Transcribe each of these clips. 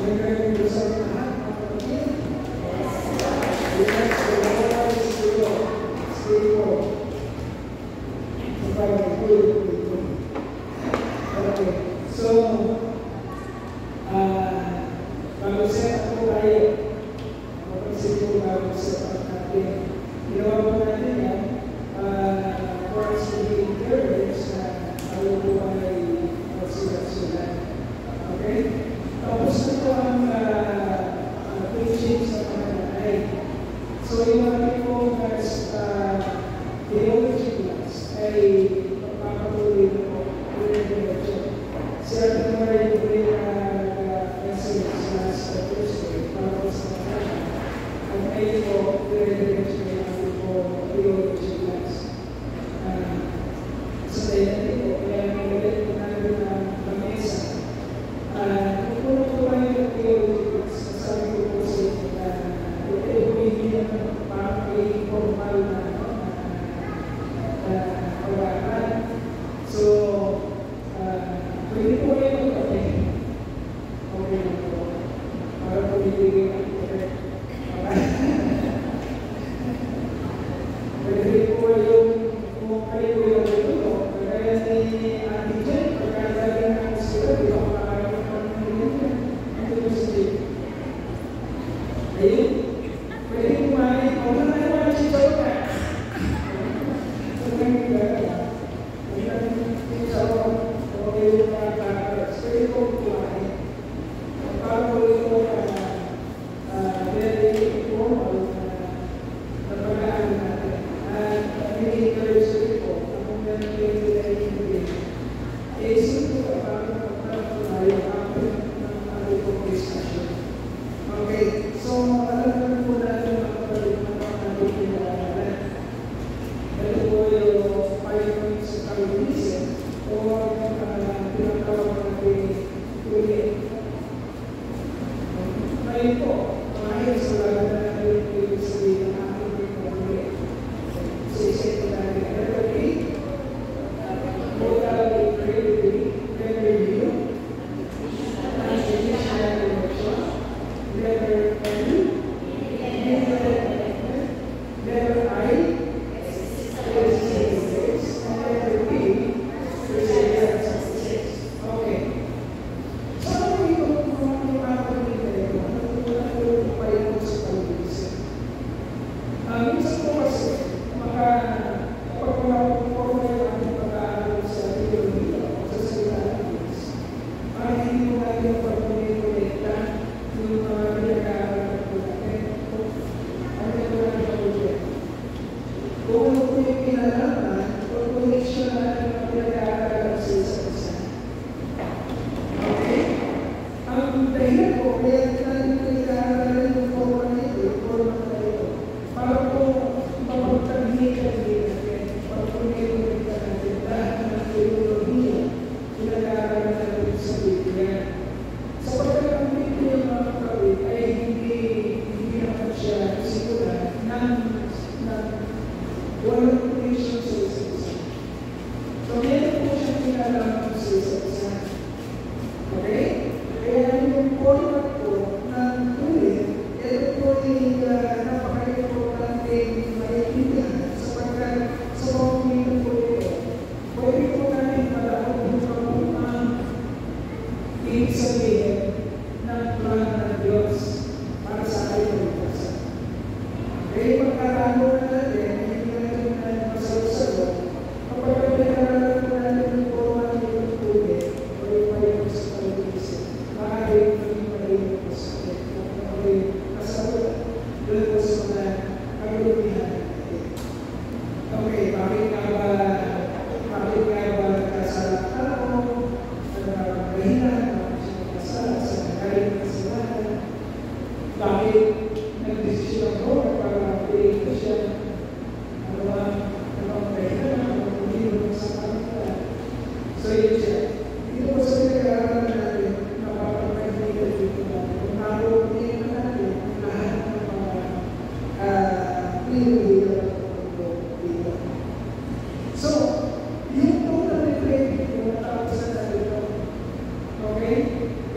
Okay?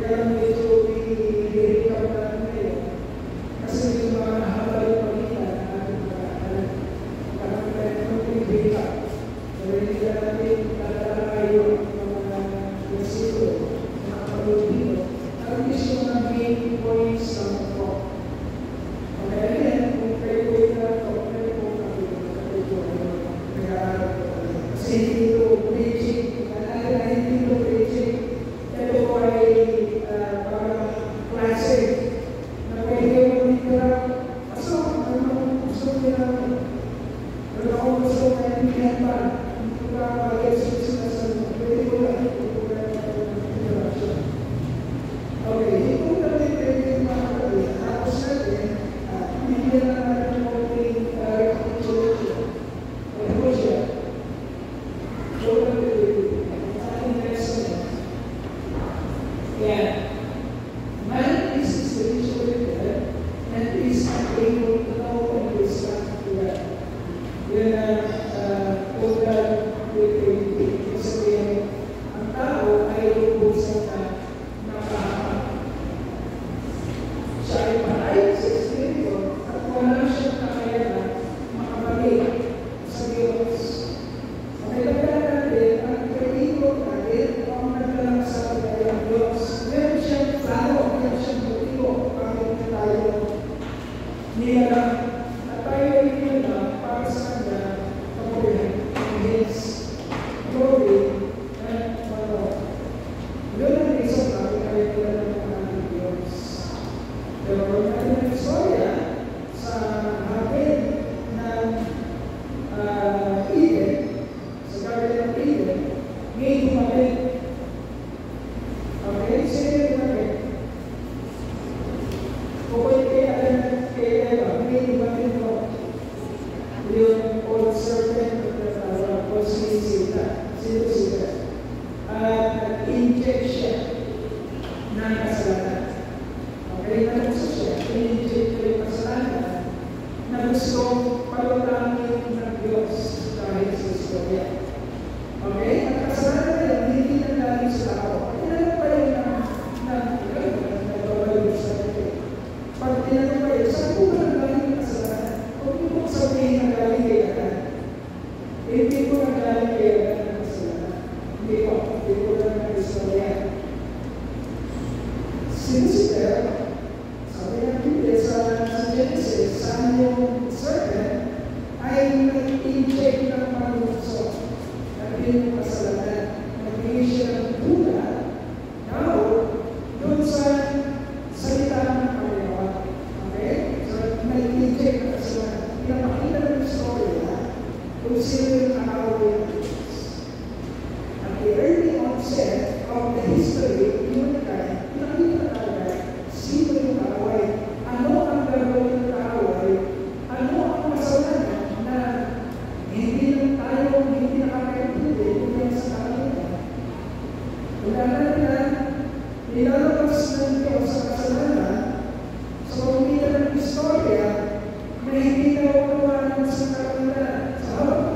Kaya medyo Yeah. Man is spiritually dead and is unable to know and respond to God. Yun ang program with sabihin, ang tao ay lubusan na nakahama. Siya ay patay sa espiritu at wala siyang kakayanan makabalik sa Diyos. Makilagyan natin ang kreator natin ang naglalasal ay ang Diyos. Meron siyang plano, meron siyang motibo bakit na tayo nilalang at tayo ay nilalang para sa Kanya kapurihan ng His glory and honor. Yun ang isang natin ay nilalang ng ating Diyos. Pero kung natin ang istorya sa hapin ng Eden, sa Garden of Eden, ngayon bumalik. Okay? Sino yung bumalik? Kung kay Eva, ngayon bumalik mo yung old serpent o sila. At nag-inject siya ng kasalanan. Okay? Nagusto siya. In-inject ko yung kasalanan na gusto palutangin ng Diyos dahil sa istorya. Okay? Ang kasalanan na yun, hindi nanggaling sa tao. Tinanong pa yun nagbabalik sa ito. Pag tinanong pa yun, saan po ba nanggaling yung kasalanan? Huwag mo kong sabihin nanggaling kay Adan. Hindi ko nanggaling kay Adan ang kasalanan. Hindi ko lang ang istorya. Sinusider, sabi ng Biblia sa Genesis, saan yung serpent ay nag-inject ng manunso. Naging yung kasalanan. Naging siya ng tula. Now, doon sa salita ng Panginoon. Okay? So, nag-inject ng kasalanan. Pinapakita ng istorya kung sino yung nakawin ng Diyos. At the early onset of the history of humankind, pinakita talaga sino yung kaaway. Ano ang gagawin ng kaaway? Ano ang kasalanan na hindi nakakaintindi kung yan sa kalimutan? Wala na nilalabas ng Diyos sa kasalanan sa pamamagitan ng istorya na hindi nawawalan sa kalimutan. Sa habang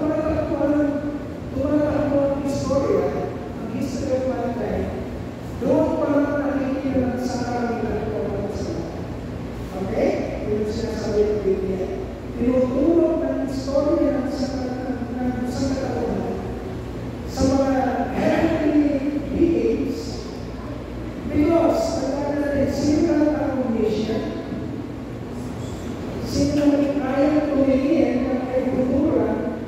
tumatakbo ang istorya, ang history of mankind, doon pa lang nakikita ng sa kalimutan ko ang kasalanan. Okay? Yun yung sinasabi ng Biblia. Tinutulog ng istorya ng sangkatauhan sa mga heavenly beings because nagkakaroon natin sino ang omniscient, sino ang kaya tumingin ng kaibuturan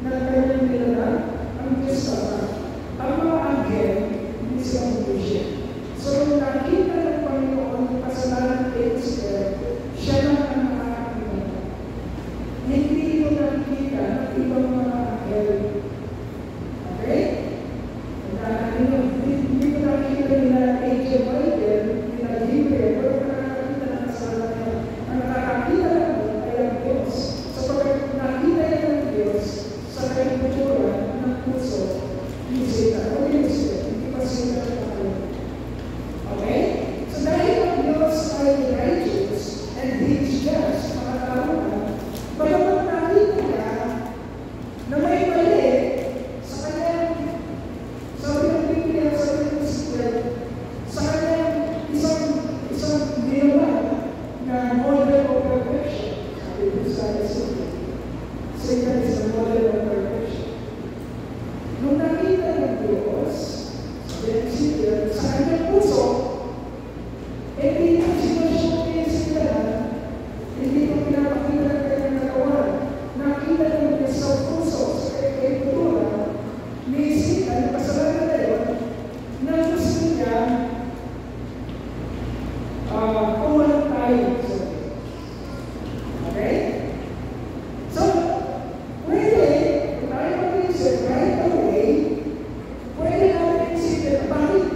ng kanyang nilalang ang Diyos Ama. Ang mga anghel, hindi sila omniscient. So, nakita ng Panginoon yung kasalanan ng Israel, siya lang ang nakakakita. Hindi ito nakikita ng ibang mga anghel. Okay? Hindi ko nakikita nila Angel Michael, nila Gabriel, pero nakakakita ng kasalanan niya. Ang nakakakita lang ay ang Diyos. Sapagkat nakita yan ng Diyos sa kaibuturan ng puso ni Satan. O yung Satan, hindi pa Satan ang nakakita. Okay? So dahil ang Diyos ay righteous and He is just, makatawag, bagamat nakita niya na may mali sa kanyang, sabi ng Biblia, sabi ng Ezekiel, sa kanyang isang ginawa na model of perfection. Sabi ko sa Ezekiel, Satan is the model of perfection. Nung nakita ng Diyos, sabi ng Ezekiel, sa kanyang puso, hindi na sinushowcase sila, hindi ko pinapakita ng kanyang nagawa. Nakita niyo sa puso, sa kaibuturan, ni Satan, kasalanan na yun, na gusto niya kumalang tayo sa Diyos. Okay? So, pwede, kung tayo mag-isip right away, pwede natin isipin, bakit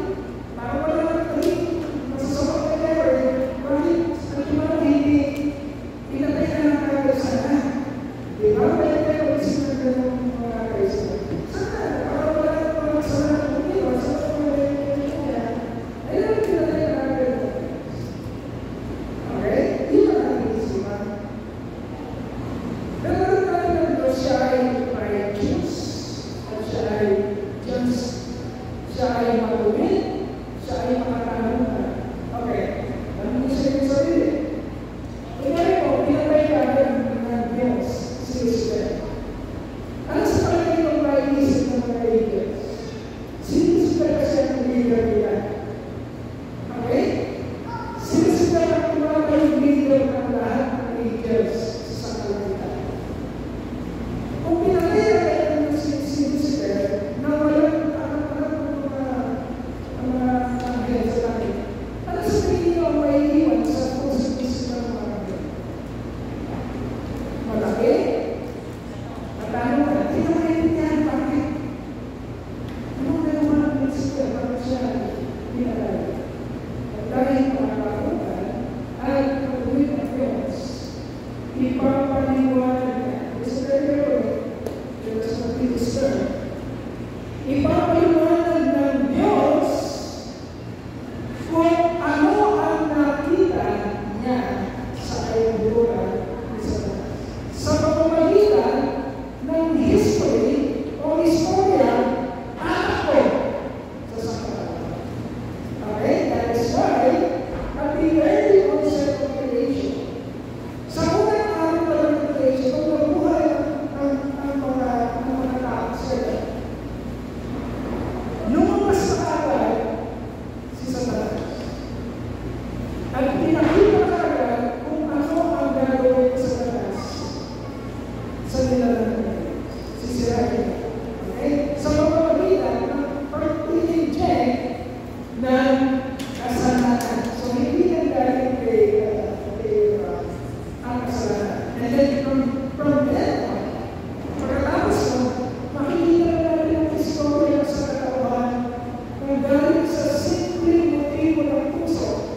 At pinakita kagad kung ano ang gagawin sa taas. Sa nilalang ng Diyos. Sisirahin. Okay? Sa pamamagitan ng pag-i-inject ng kasalanan. So, hindi yan galing kay ang kasalanan. And then, from there, pagkatapos mo, makikita na natin ang istorya sa katawan na galing sa simpleng motibo ng puso.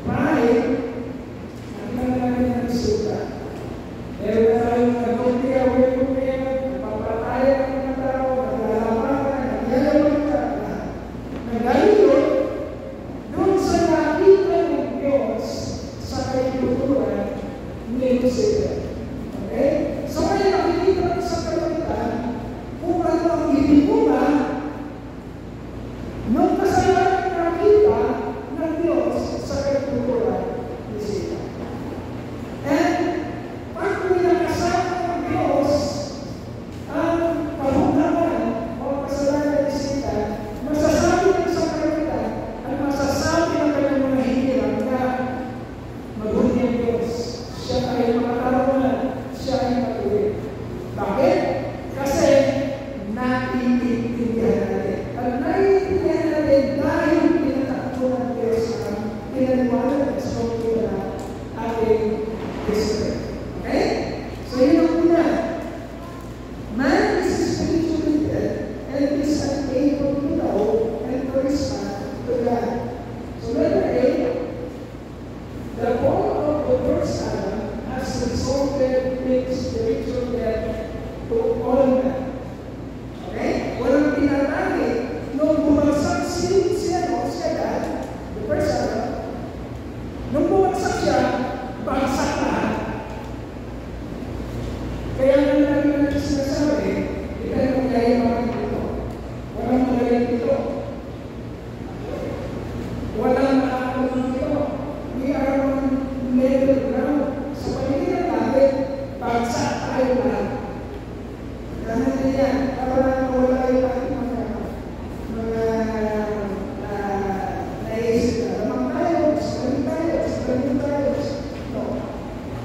Dahil, ang namin ng suka. Meron na tayong nag-unti away kung meron, napapataya ng mga tao, naglalapakan, nagyayawag ka. Nagaling yun, doon sa nakita ng Diyos sa kaituturan ni Lucifer. Okay? So, kaya nakikita ko sa kalutan kung ano ang ibinunga nung kasalanan nakita ng Diyos sa kaituturan ni Sita. And, pag pinakasama ng Diyos ang pahungaman o kasalanan ni Sita, masasabi ng sa kalutan at masasabi ng kanyang mga hiniram na mabuti ang Diyos. Siya ay makatarungan. Siya ay matuwid. Bakit? Kasi naiintindihan natin. At naiintindihan natin dahil pinatakbo ng Diyos ang pinaniwala at sopin na ating history. Okay? So yun ang una. Man is spiritually dead and is unable to know and to respond to God. So letter A, the fall of the first Adam has resulted in spiritual death to all men. Okay? Walang tinatagi. Nung bumagsak siya God, the first Adam, nung bumagsak siya, bagsak lahat. Kaya nang lagi natin sinasabi, hindi tayo magyayaman dito. Walang magaling dito. Walang nakakalaman dito. We are on level ground. Sa paligid natin, bagsak tayo lahat. Ganun din yan. Para wala yung ating mga naisip na. Lamang tayo, sabahin tayo. No.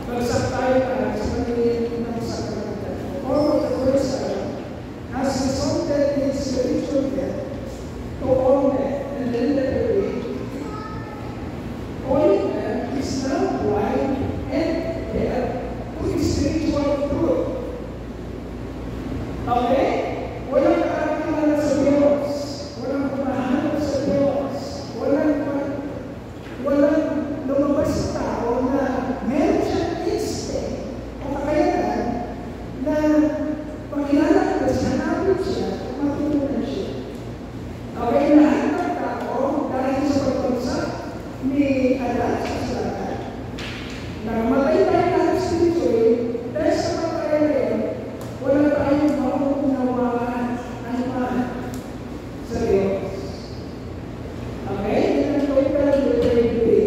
Bagsak tayo lahat sa paligid ng sakramento. All of the first has resulted in spiritual death to all men. And then letter B, all men is now blind and deaf to spiritual truth. Okay? Walang kakilala sa Diyos. Walang pumahanap sa Diyos. Walang lumabas sa tao na meron siyang instinct o kakayanan na pagkilala ko siya, hanapin siya, matutunan siya. Okay, lahat ng tao dahil sa pagbagsak ni Adan sa kasalanan. Namatay tayo lahat spiritually, dahil sa matay rin, wala tayong mauunawaan anuman sa Diyos. Okay? Yan ang total liberty.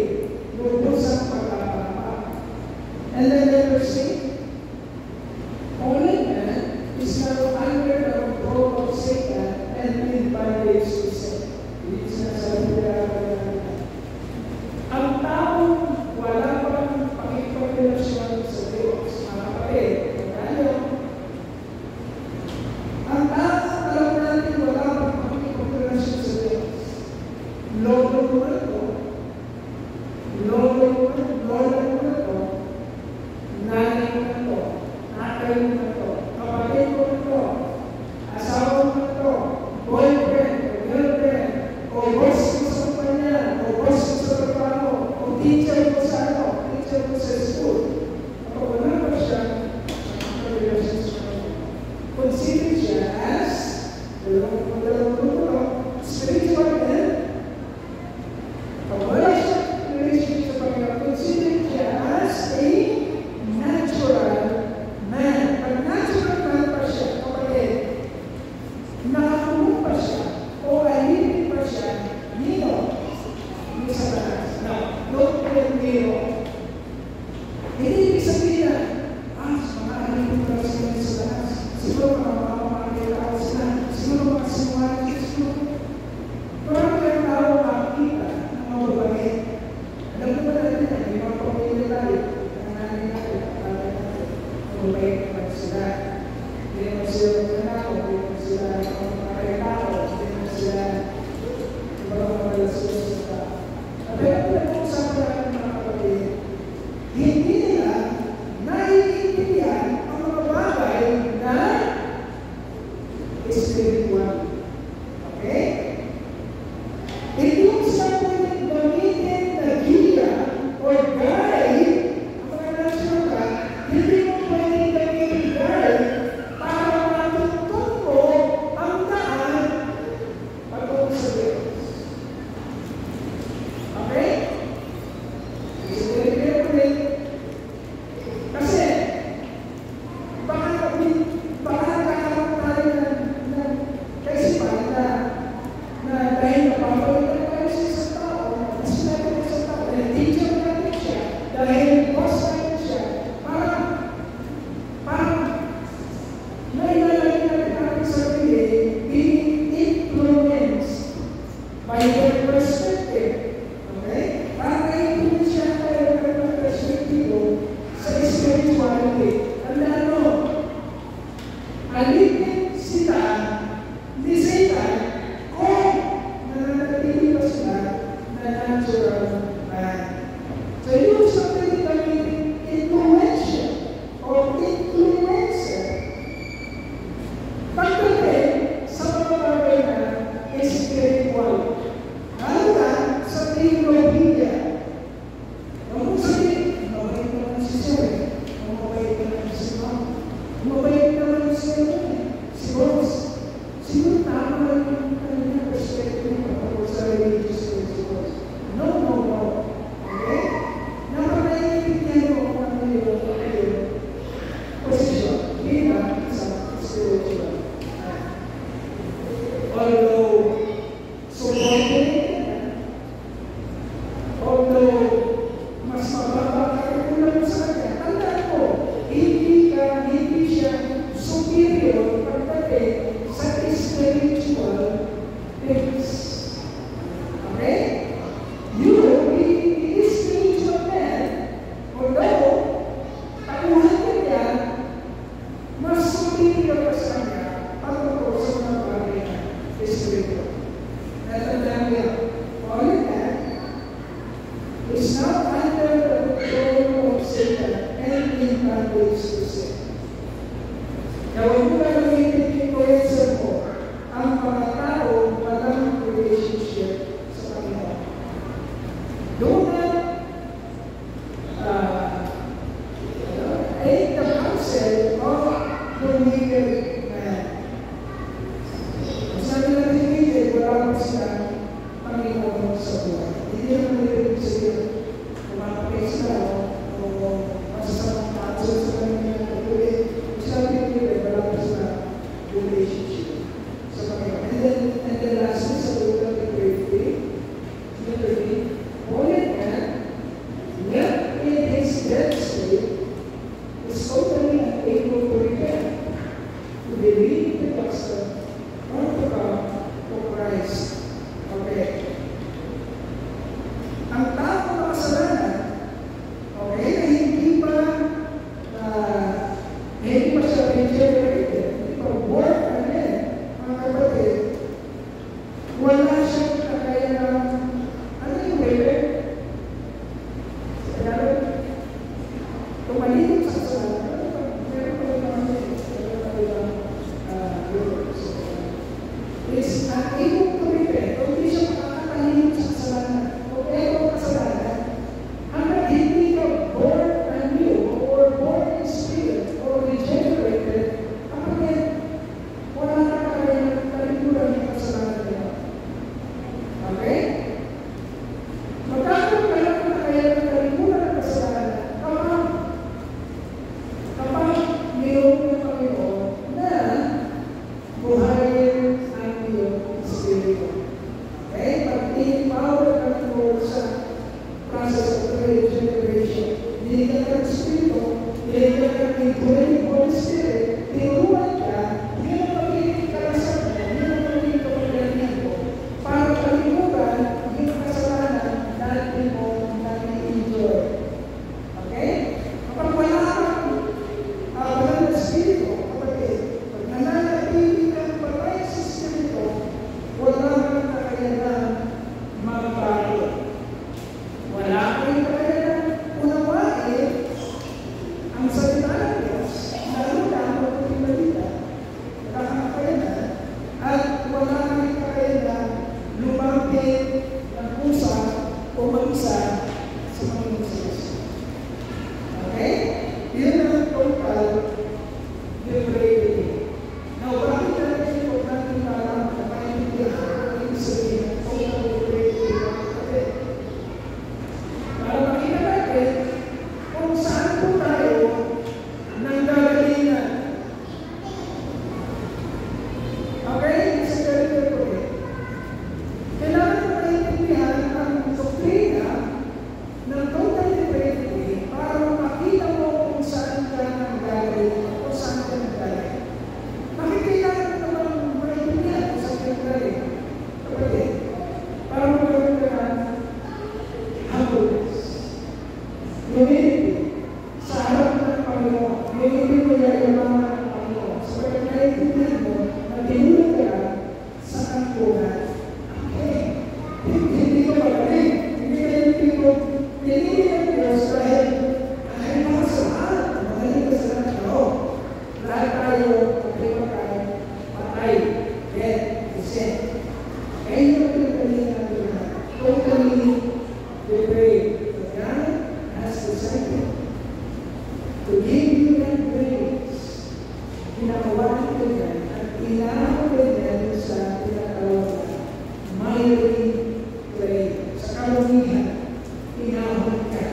Lubos ang pagkakapa. And then letter C, only man is now under the control of Satan and in bondage to sin. Hindi sinasabi nila ang taong wala pang pakipagrelasyon sa Diyos, mga kapatid, ang taong alam natin wala pang pakipagrelasyon sa Diyos, lolo mo na ito, nanay mo na ito, tatay mo na ito, kapatid mo na ito, asawa mo na ito, boyfriend, o girlfriend, o boss mo sa kumpanya, o boss mo sa trabaho, o teacher mo sa school. Kapag wala pa siya, magkakarelasyon sa kanya. Consider siya as dalawang spiritual death tingin mo, Biblia. Huwag mo sabihin, mabait naman si Sir. Mabait naman si Mom. Mabait naman si Boss. Siguro tama lang yung kanyang perspective kapag sa religious principles. No. Okay? Napakaiintindihan mo kung ano yung posisyon bilang isang spiritual. Although subordinated, although mas mababa ka kulang sa kanya, tandaan mo, hindi siya superior pagdating sa spiritual things. Okay? He is spiritual man, although takuhan ka niya, mas superior ka sa kanya pagdating sa mga bagay na spiritual. Natandaan niya, all of that is not under the control of Satan and in bondage to sin. Now, huwag mo na gamitin yung coercion mo ang mga tao walang relationship sa Panginoon. Do not take the counsel of the wicked man. Sabi natin wicked, wala mo silang Panginoon sa buhay. Hindi naman nilibig sa iyo. Kumapakay sila o masasamang counsel sa kanya ng patuloy. Sabi nila, wala mo silang relationship sa Panginoon. And then lastly, sa lugar ni Bravery, Holy man, left in his dead state, is totally unable to repent, to believe the gospel, or to come to Christ. Okay. Ang tao na kasalanan, okay, na hindi pa siya regenerated, hindi pa born again, mga kapatid, wala siyang kakayanang, ano yung waiver? Kaya, tumalibig sa kasalanan, meron pa rin naman is unable to repent, o hindi siya makakatahimik sa kasalanan, o eto kasalanan, hanggang hindi ka born anew, or born in spirit, or regenerated, kapag wala ka kakayanang talikuran ng kasalanan niya. Okay? Magkakaroon ka lang ng kakayanang talikuran ng kasalanan kapag mayroon ng Panginoon na buhayin ang iyong spirito. Okay? Pag in-power ka mo sa process of regeneration, binigyan ka ng spirito, binigyan ka ng indwelling Holy Spirit, tinuruan ka, yun ang magiging kalasan mo, yun ang magiging kapagalingan mo, para kalimutan yung kasalanan na hindi mo nag-enjoy. Okay? Kapag wala ng spirito, kapatid, pag nananatili kang patay sa spirito, wala kang kakayanan magbago. Wala kang kakayanan unawain ang salita ng Diyos, lalo na ang balita. Wala kang kakayanan, at wala kang kakayanan lumapit ng pusa o mag-isa sa Panginoon sa Diyos. Okay? Yun ang total liberty. Now, bakit natin ito natin alam na maintindihan ang ibig sabihin ng total liberty ng kapatid? Para makita natin kung saan po tayo nanggagalingan. Okay? Sa territory. Kailangan mo maintindihan ang doktrina ng total liberty para makita mo kung saan ka nanggagaling o saan ka nanggagaling. Makikailangan mo naman maintindihan kung saan ka nanggagaling. Kapatid, para magkaroon ka ng humbleness, humility, sa harap ng Panginoon. Humility mo yayaman ng Panginoon. Sabagat naiintindihan mo na tinulog ka sa kangkungan. Okay. Hindi ko magaling. Hindi ka yung pinili ng Diyos dahil makasalahan. Magaling ka sa lahat. No. Lahat tayo, magkipagkain, patay, death, sin. Kaya yung pinagaling natin na totally karamihan, inahon ka.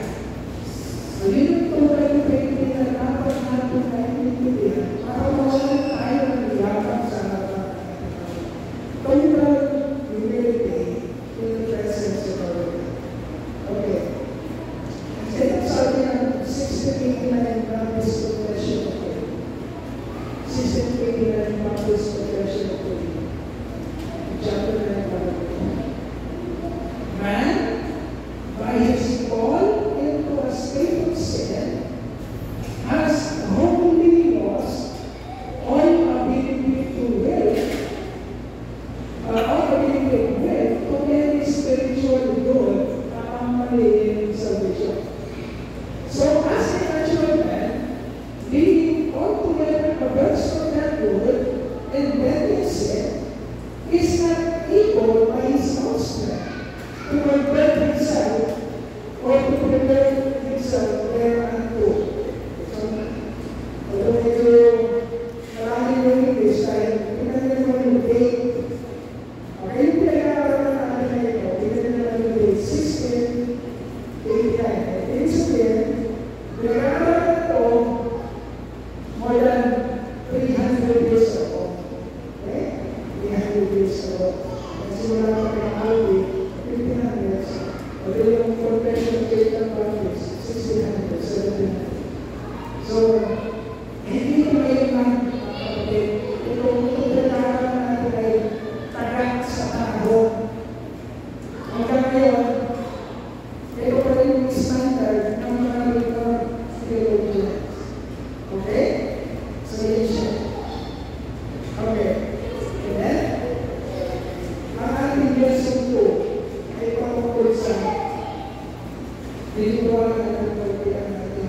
So, yun ang tunay ng pwede na dapat natin naiintindihan para mawalan tayo ng yakap sa harapan. Total humility in the presence of our God. Okay. Instead of sabi ng 1689 Baptist Confession of Faith. 1689 Baptist Confession of Faith. Chapter 9, man, by his fall into a state of sin, has wholly lost all ability to will, to any spiritual good in salvation. So, as a natural man, being altogether averse from that good and bent in sin, is not able by his own strength to convert himself or to prepare himself thereunto. So, although medyo maraming yung English, dahil pinagyan mo yung date. Okay, yung pinag-aaralan natin na ito, pinagyan naman yung date 1689. Ibig sabihin, pinag-aaralan ito more than 300 years ago. Okay? 300 years ago. Kasi wala pa pinag-aaralan, 1500s. Ito yung confession of faith ng Baptist, 1600s, 1700s. So, hindi ko ngayon lang, itong pinag-aaralan natin ay tagat sa panahon. Hanggang ngayon, ito pa rin yung standard ng mga Reformed theologians. Okay? So, yun siya. Okay. And then, ang ating lesson 2 ay pangungkol sa liliwanag ng pagkakailan natin.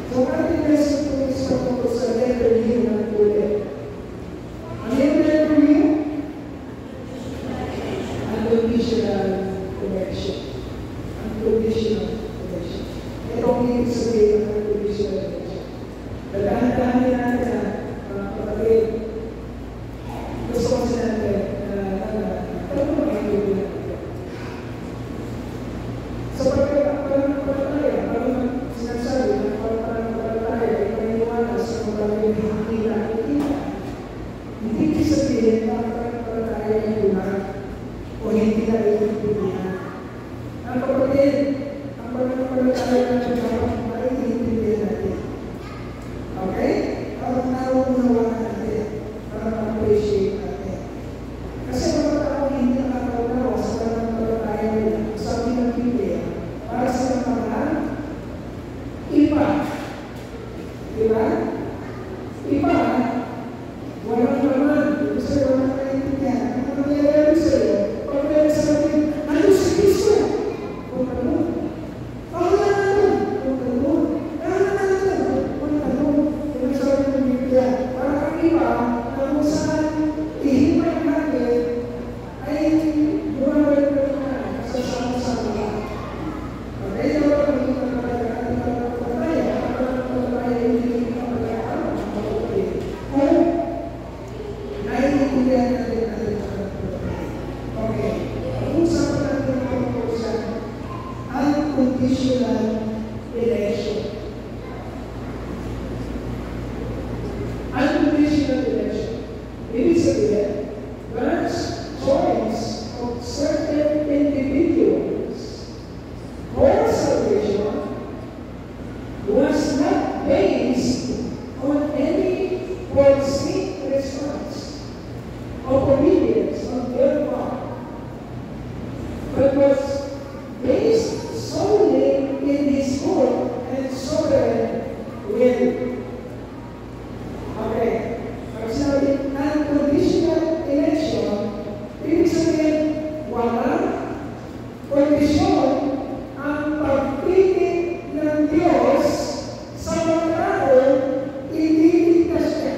So, ang ating lesson 2 is pangungkol sa letter U ng ulit. Ang letter U, unconditional connection. Unconditional connection. Ito ang ibig sabihin ng unconditional connection. Dadahan-dahanin natin na kapatid. Gusto ko sinabi ito mo makikita natin. So pagkakapalataya, parang sinasabi na pagkakapalataya ay paniniwala sa mga bagay na hindi nakikita. Hindi sabihin na pagkakapalataya ay tunay o hindi na iintindihan. Ang kapatid, ang pagkakapalataya natin dapat maiintindihan natin. Okay? Para nauunawaan natin, para ma-appreciate natin. Kasi mga tao hindi nakakaunawa sa pagkakapalataya nila. Sabi ng Biblia, para sa mga iba. Diba? Iba, walang naman. Gusto ko walang naiintindihan. Ang nangyayari sa'yo, pag may sabihin, ano si Kristo? Kung ano? Ako na naman. Kung ano? Kung ano? Kung sabi ng Biblia, para ang iba, na kung saan ihimay natin, ay bumabalik na sa sama-sama. Okay, so ang pagkakapalataya, hindi pagkakapalataya, kung naiintindihan natin natin sa pagkakapalataya. Okay, pag-usapan natin ang pag-usapan, unconditional election. Unconditional election. Ibig sabihin, God's choice of certain individuals for salvation was not based on any foreseen response of obedience on their part, but was based solely in His good and sovereign will. Okay. Pag sinabi, unconditional election, ibig sabihin, walang kondisyon ang pagpili ng Diyos sa mga tao, ililigtas niya.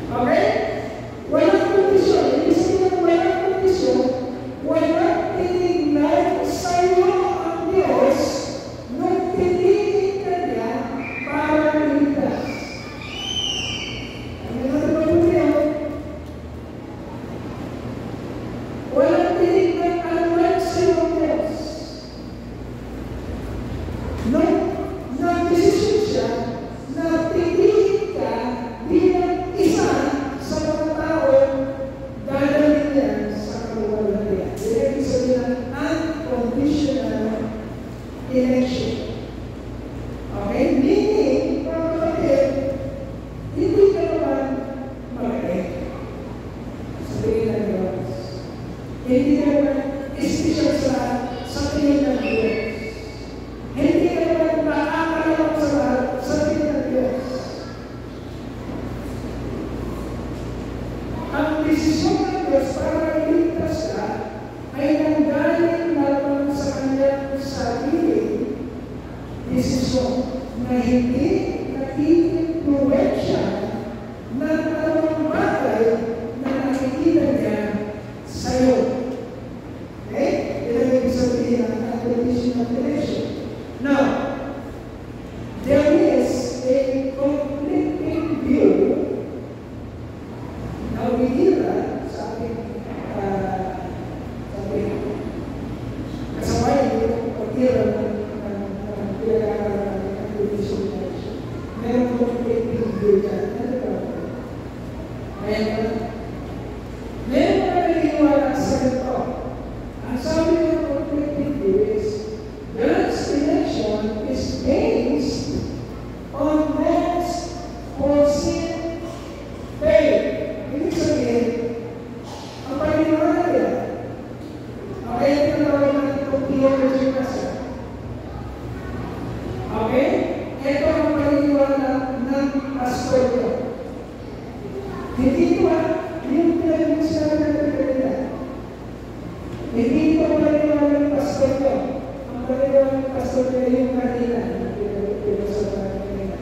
Okay? Walang kondisyon. Ibig sabihin, walang kondisyon, walang tinignan sa'yo ang Diyos nung pinili ka niya para iligtas. Ang Hindi ka naman special sa tingin ng Diyos. Hindi ka naman nakakalawak sa lahat sa tingin ng Diyos. Ang desisyon ng Diyos para iligtas ka ay nanggaling lamang sa kanyang sariling desisyon na hindi nag-influensya ng anumang bagay na nakikita niya sa'yo. Okay? Yan ang ibig sabihin ng unconditional relation. Now, there is a conflicting view na umigira sa ating kasabayan yung pag-ira ng pinag-aaralan ng unconditional relation. Meron conflicting view dyan. Ano ba? Meron na naniniwala sa ito. Ang sabi ng conflicting view is, God's election is based on man's foreseen faith. Ibig sabihin, ang paniniwala nila, okay, tinatawag natin itong theology kasi. Okay? Ito ang paniniwala ng pastor ko. Hindi ito yung pinag-usapan natin kanina. Hindi ito ang paniniwala ng pastor ko. Ang paniniwala ng pastor ko yung kanina. Pinag-usapan natin kanina.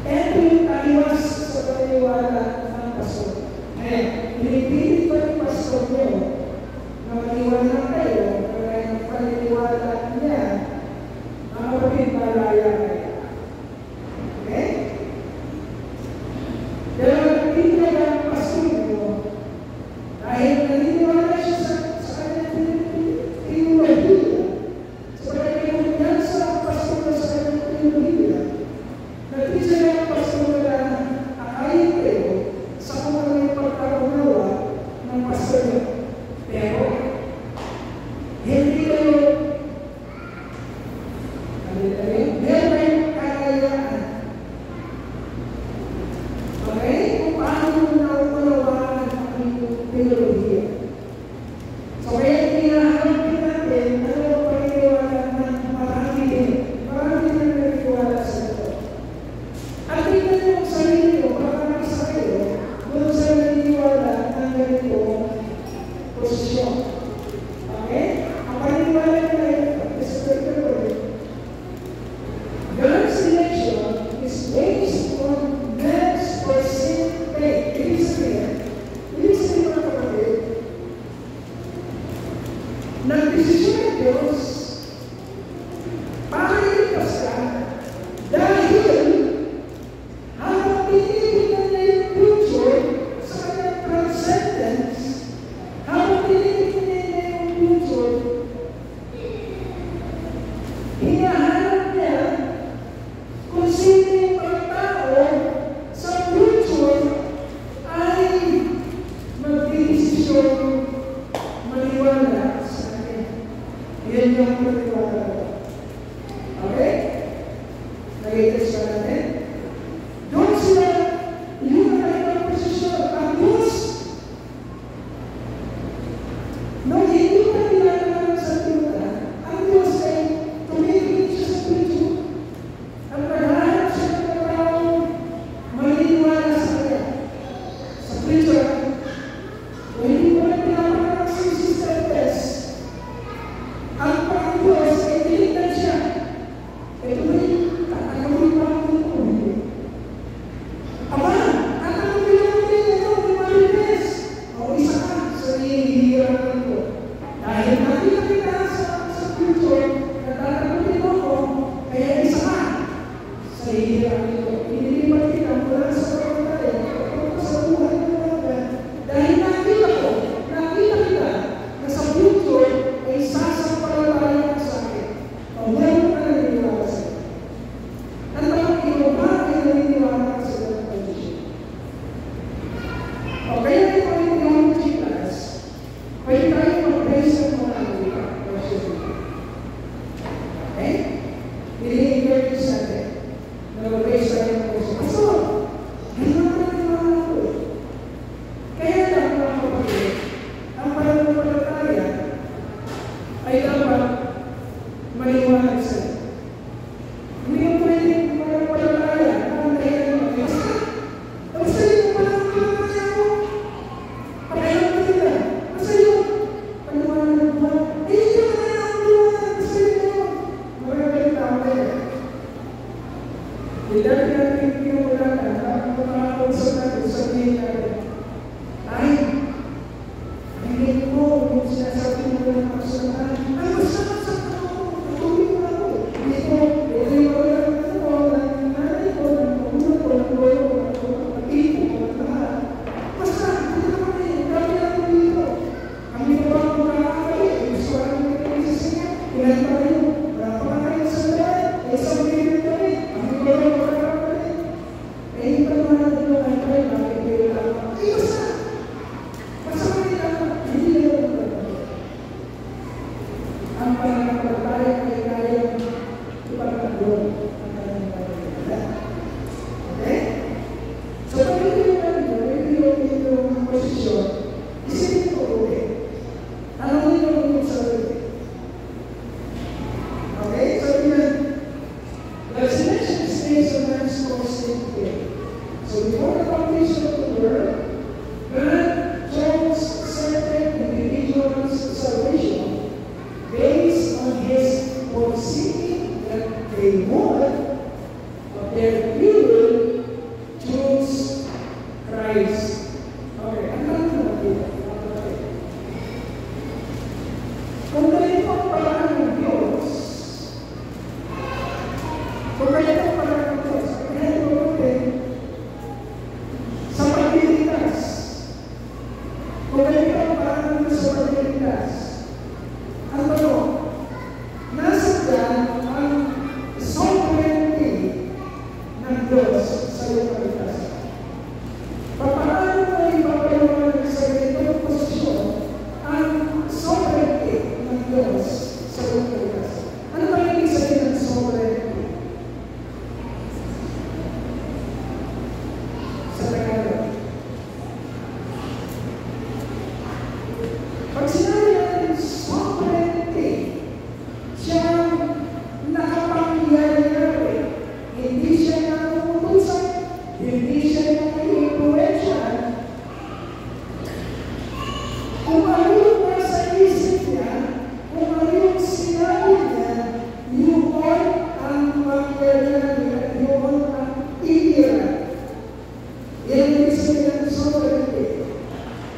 Ito yung taliwas sa paniniwala ng pastor. Ngayon, pinipilit pa yung pastor ko na maniwala kayo kaya yung paniniwala niya ang kapatid malaya kayo. Okay? Pero hindi na ang pastor mo dahil naniniwala siya sa kanyang teologiya. So kaya kumpiyansa ang pastor sa kanyang Christ. Okay, ang tanong naman dito. Kung ganito ang paraan ng Diyos, kung ganito ang paraan ng Diyos, ganito natin sa pagliligtas. Kung ganito ang paraan ng Diyos sa pagliligtas, ang tanong, nasa dyan ang sovereignty ng Diyos sa iyong paligtas. Paano mo ipapaliwanag sa ganitong posisyon ang sovereignty ng Diyos sa iyong paligtas? Ano ba yung ibig sabihin ng sovereignty? Sa Tagalog. Pag sinabi natin sovereignty, siyang nakapangyayari. Hindi siya nakumutusap, hindi siya nakaimpluwensyahan. Kung ano yung nasa isip niya, kung ano yung sinabi niya, yun ang mangyayari at yun ang titira. Yan ang ibig sabihin ng sovereignty.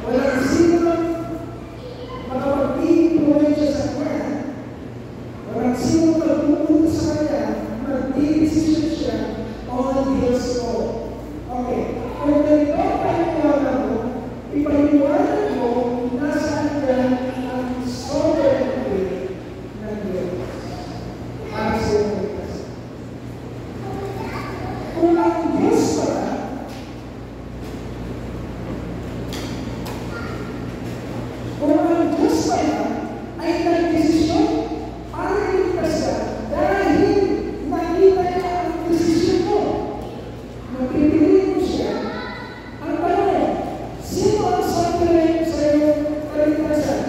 Walang sino makapag-i-influensya sa kanya. Walang sino magpupunta sa kanya, mag-i-decision siya on His own. Okay. Kung ganito ang paniwala mo, ipaniwala mo nasaan yan ang sovereignty ng Diyos. Para sa iyong ligtas. Kung ang Diyos pala, ay nag-desisyon para iligtas ka dahil nakita niya ang desisyon mo. Napipili mo siya. Ang tanong, sino ang sovereign sa iyong kaligtasan?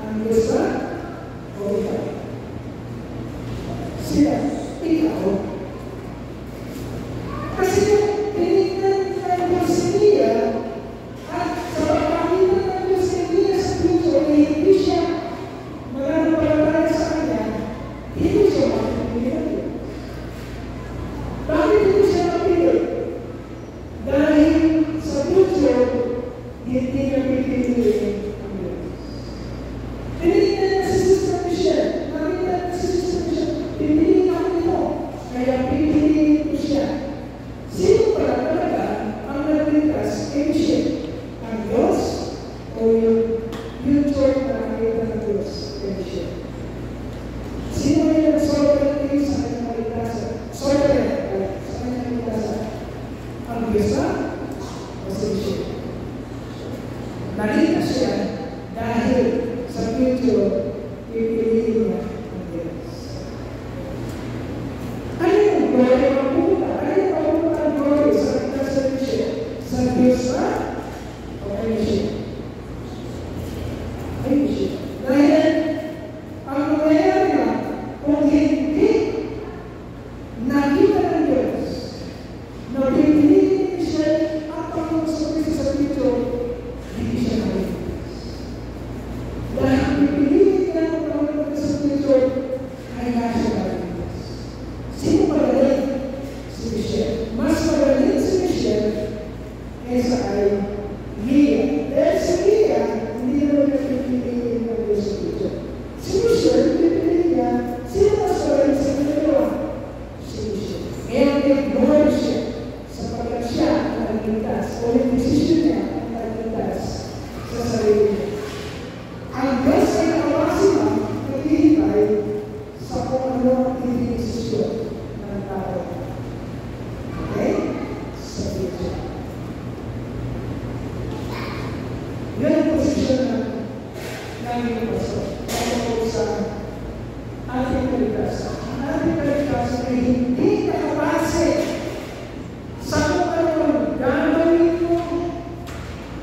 Ang Diyos ba? O ikaw? Sila, ikaw. Kasi yung tinignan ng Diyos niya at sa pagpakita ng Diyos niya sa future, hindi siya mananampalataya sa kanya, hindi siya makapili. Bakit hindi siya makapili? Dahil sa future, hindi niya pipili ang Diyos. Tinignan niya si Sister Michelle. Nakita niya si Sister Michelle. Pipili ako nito. Kaya pipiliin ko siya. Sino pala talaga ang nagligtas kay Michelle? Ang Diyos o yung future na nakita ng Diyos kay Michelle? Sino yung nag-sovereignty sa kanyang kaligtasan? Sovereign sa kanyang kaligtasan? Ang Diyos ba? O si Michelle? Naligtas siya dahil sa future pipiliin niya ang Diyos. Ano yung glory ng pumunta? Ano yung papunta ang glory sa kaligtasan ni Michelle? Sa Diyos ba? O kay Michelle? Ay Michelle. Dahil ang nangyayari na kung hindi nakita ng Diyos na pipiliin ni Michelle at pangungusapin sa future, hindi siya naligtas. Dahil pipiliin niya ang pangungusapin sa future, kaya siya naligtas. Sino magaling? Si Michelle. Mas magaling si Michelle kaysa kay Mia. Dahil si Mia, hindi naman niya pipiliin ng Diyos sa future. Si Michelle, pipiliin niya, sino mas magaling sa dalawa? Si Michelle. Kaya nag-ignore siya sapagkat siya ang nagligtas o yung decision niya ang nagligtas sa sarili niya. Ang Diyos ay nakawasin lang naghihintay sa kung ano ang hindi desisyon ng tao. Okay? Sa future. Yan ang posisyon ng namin pastor. Ako sa ating kaligtasan. Ang ating kaligtasan ay hindi nakabase sa kung ano ang gagawin mo,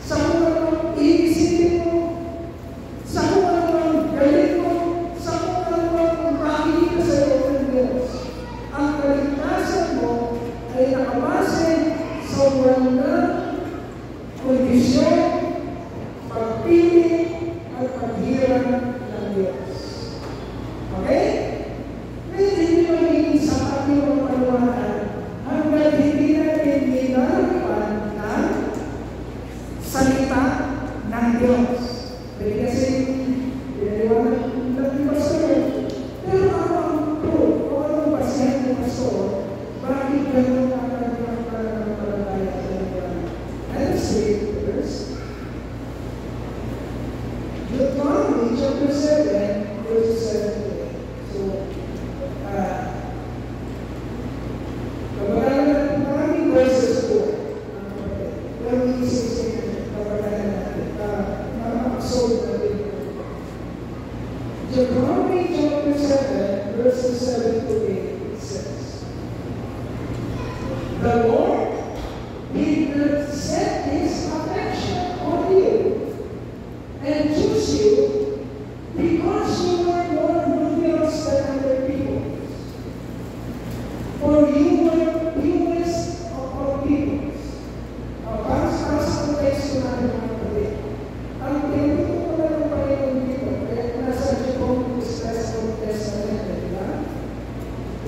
sa kung ano ang iisipin mo, sa kung ano ang galing mo, sa kung ano ang makikita sa iyo ng Diyos. Ang kaligtasan mo ay nakabase sa walang kondisyon, pagpili at paghirap ng Diyos. Okay? Ngayon, hindi magiging sapat yung ng Diyos. Pwede kasi, pinaliwanag ng pastor. Pero ano ang proof? O anong basihan ng pastor? Bakit gano'n ang pananampalataya sa Diyos? Let's read the verse. Deuteronomy chapter 7, verses 7 to 8. So, maraming verses po. Pero isip kapagalan natin. Makakasod natin. Deuteronomy chapter 7, verses 7 to 8, it says, "The Lord did set His affection on you and choose you because you were more numerous than other people. For you were fewest of all peoples." Para sa konteksto natin mga kapatid, ang tinutukoy ko ng Panginoon dito, kaya nasa Deuteronomy Old Testament, di ba?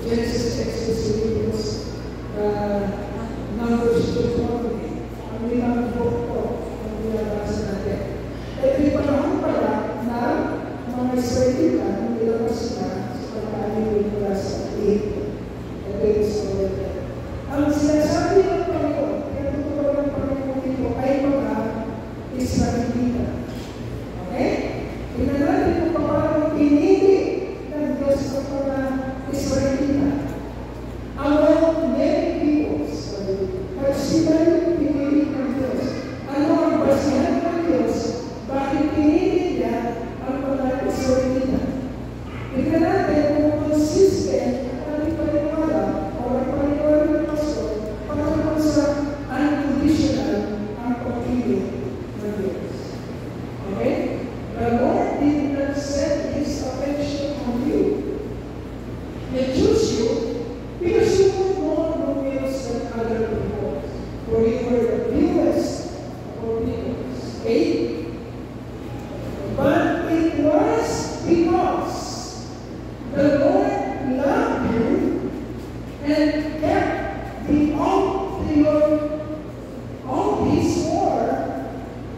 Genesis, Exodus, Leviticus, Numbers, Deuteronomy, ang limang book ko, ang binabasa natin. At may panahon pala na mga Israelita nung nilabas sila sa pagkaaliwin mula sa Egypt. Ito yung story. Ang sinasabi ng Panginoon, kaya tutuwa ng Panginoon dito ay mga Israelita. Okay? Tingnan natin kung paano pinili ng Diyos ang mga Israelita. Among many peoples, at sila yung pinili ng Diyos. Ano ang basihan ng Diyos? Bakit pinili niya ang mga Israelita? Tingnan natin kung consistent ang ating paniniwala o ang paniniwala ng pastor patungkol sa unconditional ang pagpili ng Diyos. Okay? The Lord did not set His affection on you. He chose you because you were more numerous than other people. For you were the fewest of all peoples. Okay? But it was because the Lord loved you and kept the oath He swore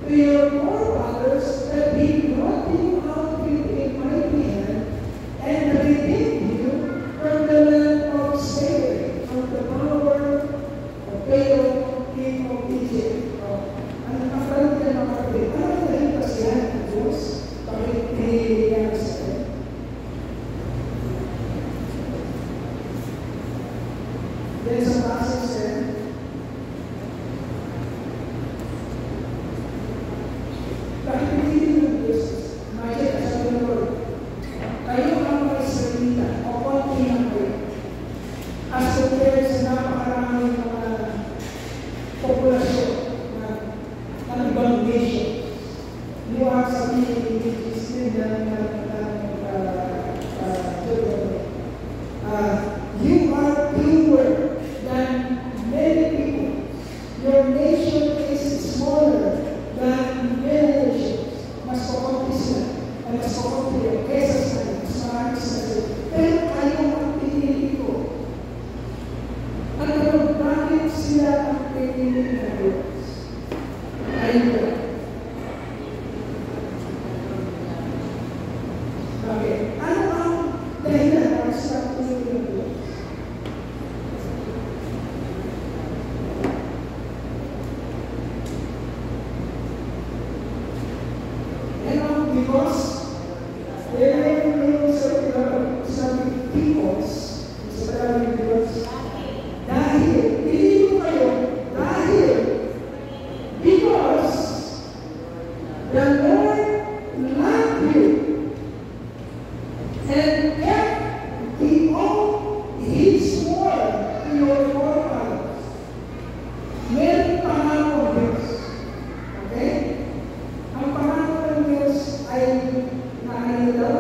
to your forefathers that He brought you out with a mighty hand and redeemed you from the land of slavery, from the power of Pharaoh, king of Egypt. Ang kapalit na mga kapatid, ano ang naging basihan ng Diyos? Bakit pinili niya sa atin? Then sa passage then, bakit pinili ng Diyos? Imagine, sabi ng Lord, kayo ang mga Israelita, o konti lang kayo. As compared sa napakaraming mga populasyon ng ibang nation. You are something which is you are fewer than many people. Your nation is smaller than many nations. Mas kukunti sila. Ay mas kukunti yung kesa sa akin. Mas marami sila sila. Pero kayo ang pinili ko. At bakit sila ang pinili na Diyos? Ayun. Okay. Ano ang dahilan para sa pinili ng Diyos? Because there are some peoples, dahil, pinili ko kayo, dahil, because the Lord loved you and kept the oath He swore to your forefathers. Meron pangako ng Diyos. Okay? Ang pangako ng Diyos ay nakalilaw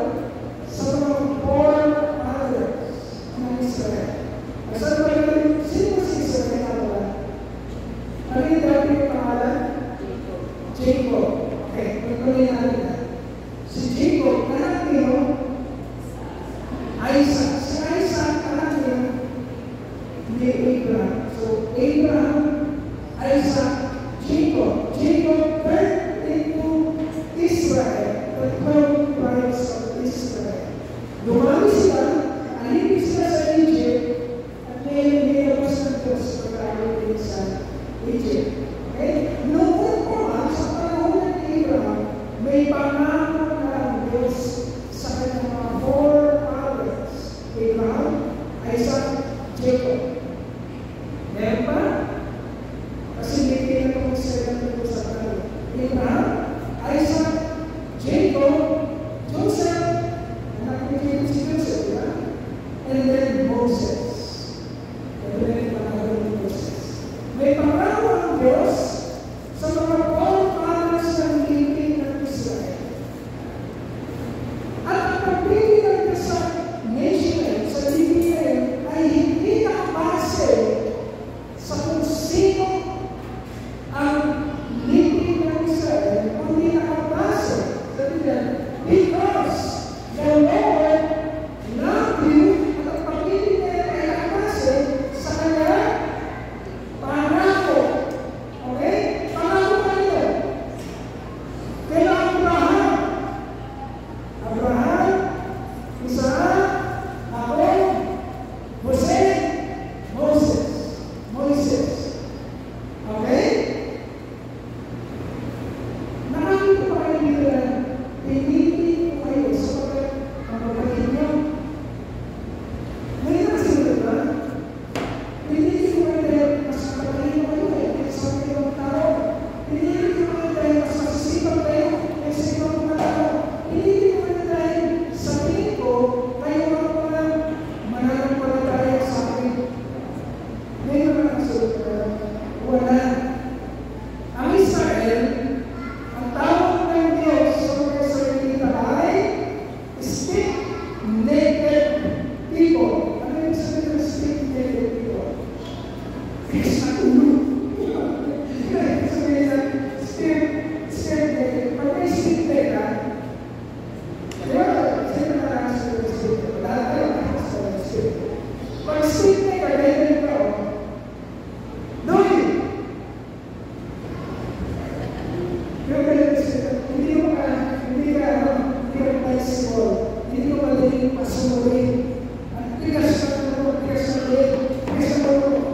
sa mga forefathers ng Israel. Saan ba yun? Sino si Israel na wala? Ano yung dati yung pangalan? Jacob. Okay. Pero hindi ka flexible, hindi mo madaling pasunurin. Ang tigas na ulit, tigas na ulit,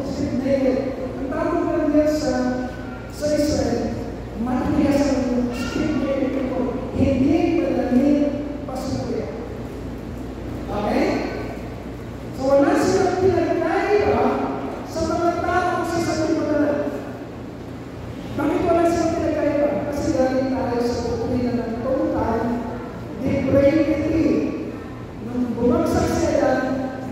ang tawag lang yan sa Israel, matigas ang script ko, hindi madaling pasunurin. Okay? So wala silang pinagkaiba sa mga taong sasabihin mo na. Bakit wala silang pinagkaiba? Kasi galing tayo sa pupunin na ng total depravity. Nung bumagsak sila,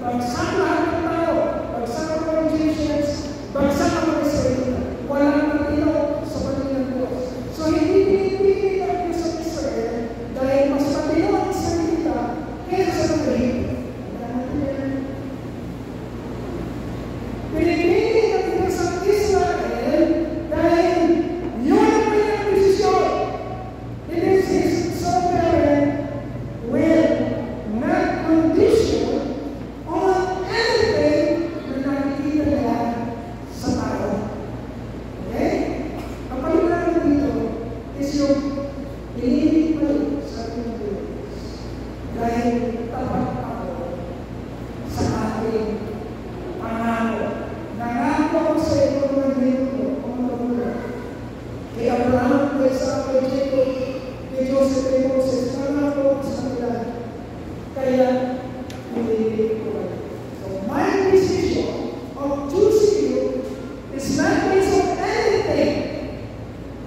bagsak lahat ng tao, bagsak ang mga Egyptians, bagsak ang mga Israelita. Walang matino sa paningin ng Diyos. So hindi pinipili ang Diyos sa Israel dahil mas matino ang Israelita kaysa sa mga Hebrew. Pinipili ang Diyos sa Israel dahil yun ang kanyang desisyon. It is His sovereign will, not condition on anything na nakikita niya sa tao. Okay? Ang paliwanag dito is yung pinili ko sa ating Diyos dahil tapat ako sa ating pangako. Nangako ako sa iyo ng Diyos ko, kay Abraham, kay Isaac, kay Jacob, kay Joseph, kay Moses, nangako ako sa kanila. Kaya, pinili ko. So, my decision of choosing you is not based on anything,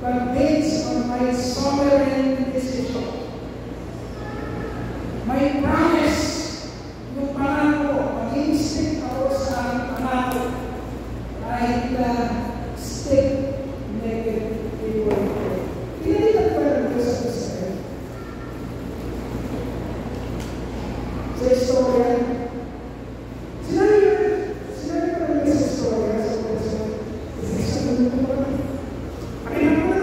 but based on my sovereign decision. My promise, yung pangako, maging stick ako sa aking pangako, kahit na stick-naked people. Pinalitan pa ng Diyos sa Israel. Sa istorya, sinabi pa ng Diyos sa istorya, sa Diyos, isa na nito ba? Pakinan mo na.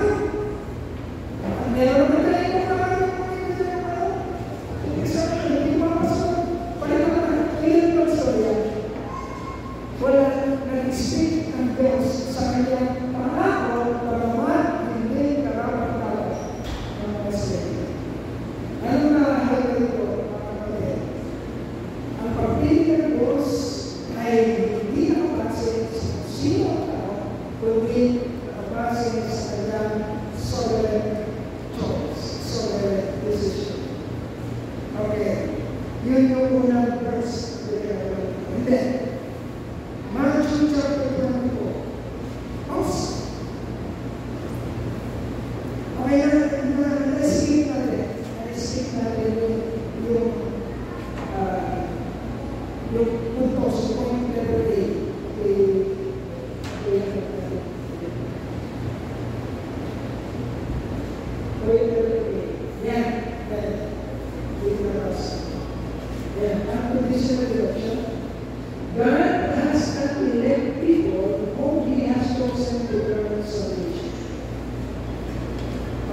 Meron naman tayo kung kakaroon mo yung isa na ano? Isa na, hindi mo mapasok. Pakinan mo na, kailan pa istorya? Wala nag-speak ang Diyos sa kanyang pangako para naman hindi karapat-dapat ng mga Israelita. Ano na highlight ito, mga kapatid? Ang pagpili ng Diyos ay hindi nakabase sa sino ang tao, kundi nakabase sa kanyang sovereign choice, sovereign decision. Okay, yun yung unang verse. Hindi. Matthew chapter 24. Also, okay na, na-skip natin yung puntos, yung point level A. Point level A. Yan. Yan. Ang conditional direction. God has an elect people whom He has chosen to earn salvation.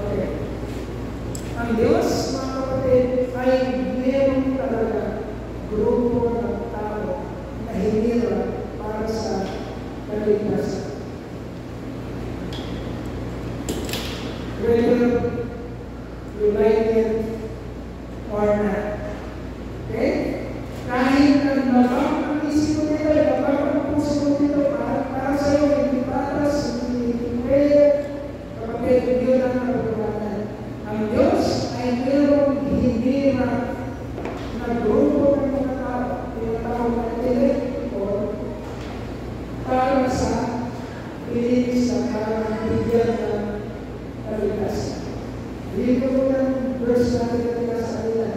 Okay. Ang Diyos, mga kapatid, ay meron talaga grupo ng tao na hinira para sa kaligtasan. Whether you like it or not. Okay? Kahit ang labang ang isip mo nila, labang ang puso mo nito, para sa'yo, hindi patas, hindi prayer, kapatid, yun ang nabubuhanan. Ang Diyos ay mayroong hinira na grupo ng mga tao, tinatawag na elect para sa piling sa bigyan ng kaligtasan. Dito ko ng verse natin na sa kanila.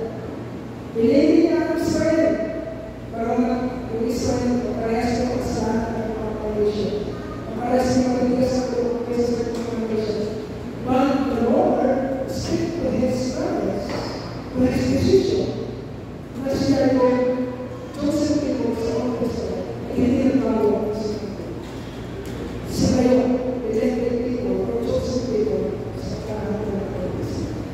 Pinili niya ang Israel para yung Israel parehas ko sa lahat ng mga nation. Parehas ng mga nation sa mga nation. But the Lord stick to His promise, to His decision. Na siya yung chosen people sa mga Israel, hindi na bago ang sila yung elected people or chosen people sa kanan ng Israel.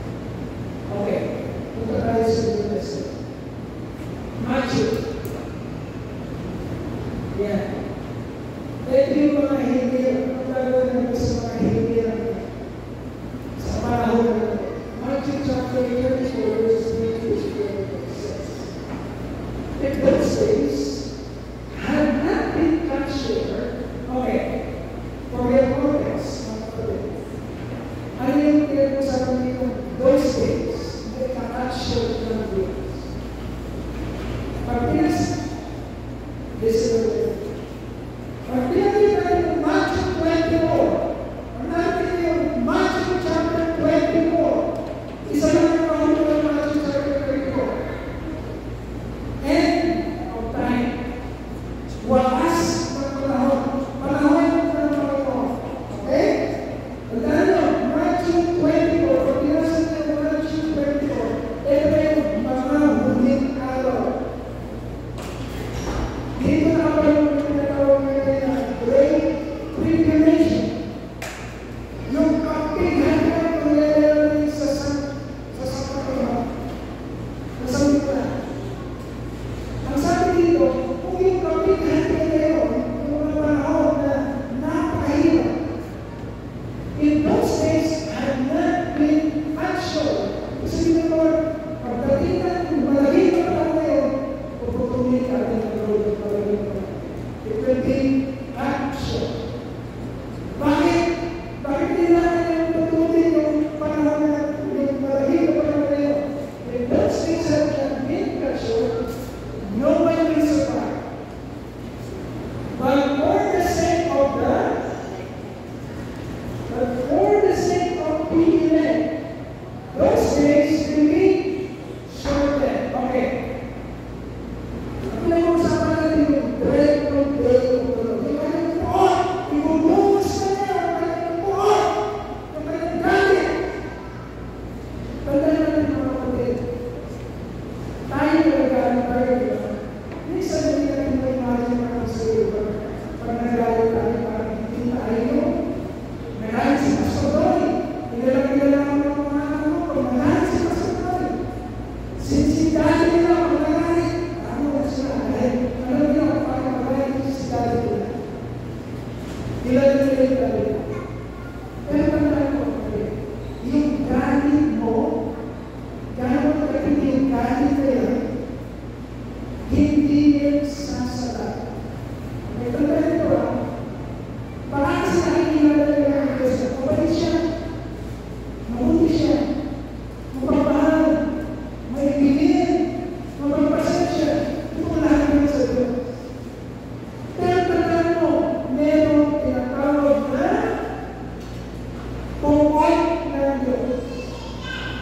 Tungkol ng Diyos.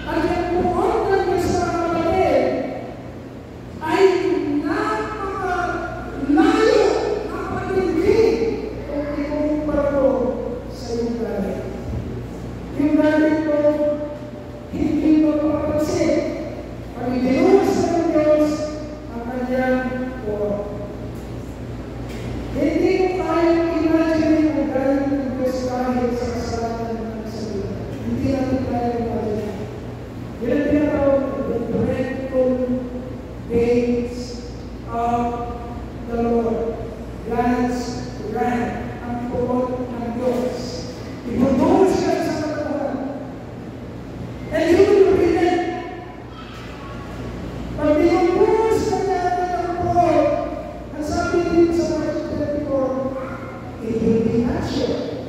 At yung tungkol ng Diyos sa kapatid ay napakalayo, napakatindi kung ikumpara ko sa iyong galit. Yung galit ko, hindi mo makapansin. Pag ibinuhos ng Diyos ang kanyang poor. Hindi ko kayang imagine ang galit ng Diyos kahit sa kasalanan ng sarili. Hindi natin kayang imagine. Yun ang tinatawag the dreadful days of the Lord. God's wrath, ang purot ng Diyos. Ibubuhos siya sa katapunan. And you will relent. Pag binubuhos na natin ang purot, ang sabi din sa verse 24, it will be natural.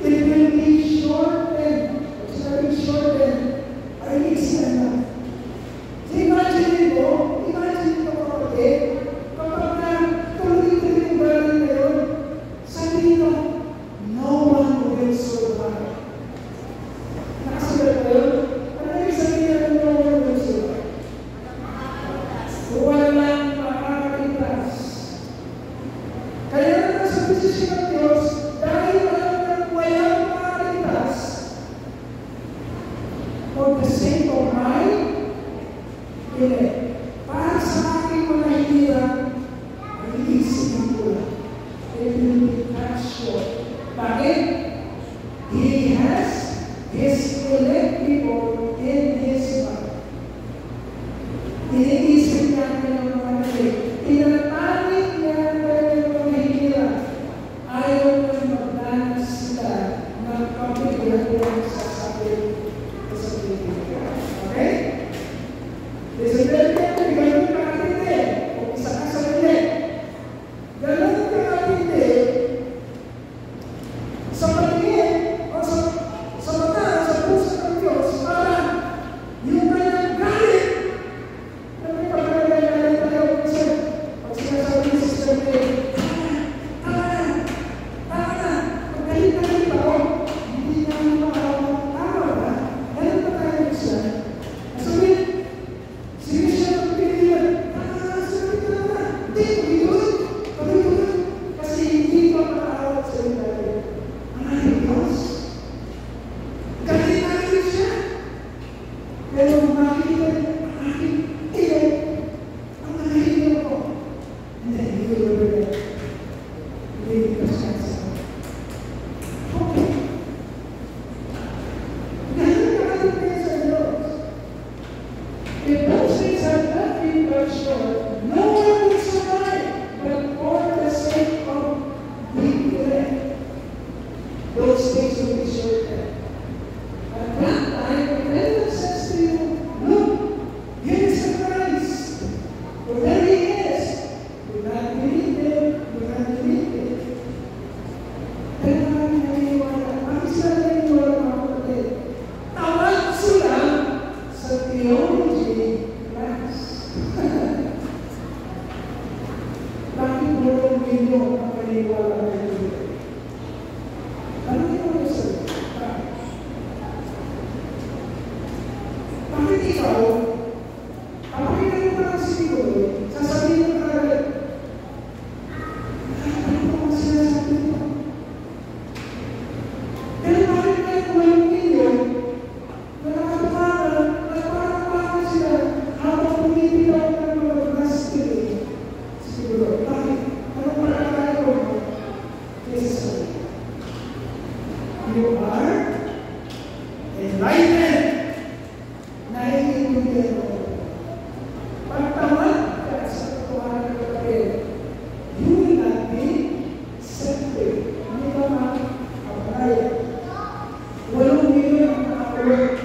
It will be shortened. Sabi shortened, ay isa na. So imagine mo kapatid, kapag na tuloy-tuloy yung galing na yun, sabi nyo, no one will survive. Nakasulat ba yun? Ano yung sabi na no one will survive? Walang makakaligtas. Kaya naman sa posisyon ng Diyos, dahil alam na walang makakaligtas, for the sake of my elect, para sa aking mga hirap, ang iisipin ko lang. It will be cut short. Bakit? He has His elect people in His mind. Iniisip niya ang kanyang mga nalik. Tinatanig niya ang kanyang mga hirap. Ayaw na magdanas sila ng kapigilan sa sakit sa Pilipinas. Okay? Disability, ganun ka katindi. Kung isa ka sa bilik. Ganun ka katindi. Sa patingin, o sa mata, sa puso ng Diyos, para yung kanyang galit. Na may pagkagalit tayo, kasi pag sinasabi sa sabi, pagkalit ako, hindi naman makakatawa ba? Ganun pa tayo siya. Sabi, sige siya magpilihan. Sabi ka naman. Hindi, pagituloy. Kasi hindi pa makaawat sa iyo dati. Ang aking Diyos. Galit siya. Pero makikita ang aking ilay. Ang aking ko. Hindi, hindi ko rin. Hindi ko siya sa okay. Ganun ka kayo sa Diyos. If those things have not been cut short, no one will survive, but for the sake of being elect, those things will be shortened. At that time, when anyone says to you, look, here is the Christ, or there He is, do not believe Him, do not believe Him. Kaya namin naniniwala, ang isa na naniniwala mga kapatid, tawag sila sa theology class. Bakit mo ninyo ang paniniwala ng Diyos? Ano yung sa bakit ikaw, kapag ikaw mo lang siguro, sasabihin mo na agad, ano mo ang sinasabi mo? Pero bakit kayo kumayong ninyo, na nagparang sila habang pumipitaw ng mga plastic? Siguro, bakit? Anong parang ko? Yes, you are enlightened. Naiintindihan mo. Pagtawag ka sa katuwanan ng kapatid, you will not be separate. Hindi ka makapagaya. 8 million ang nakapagod.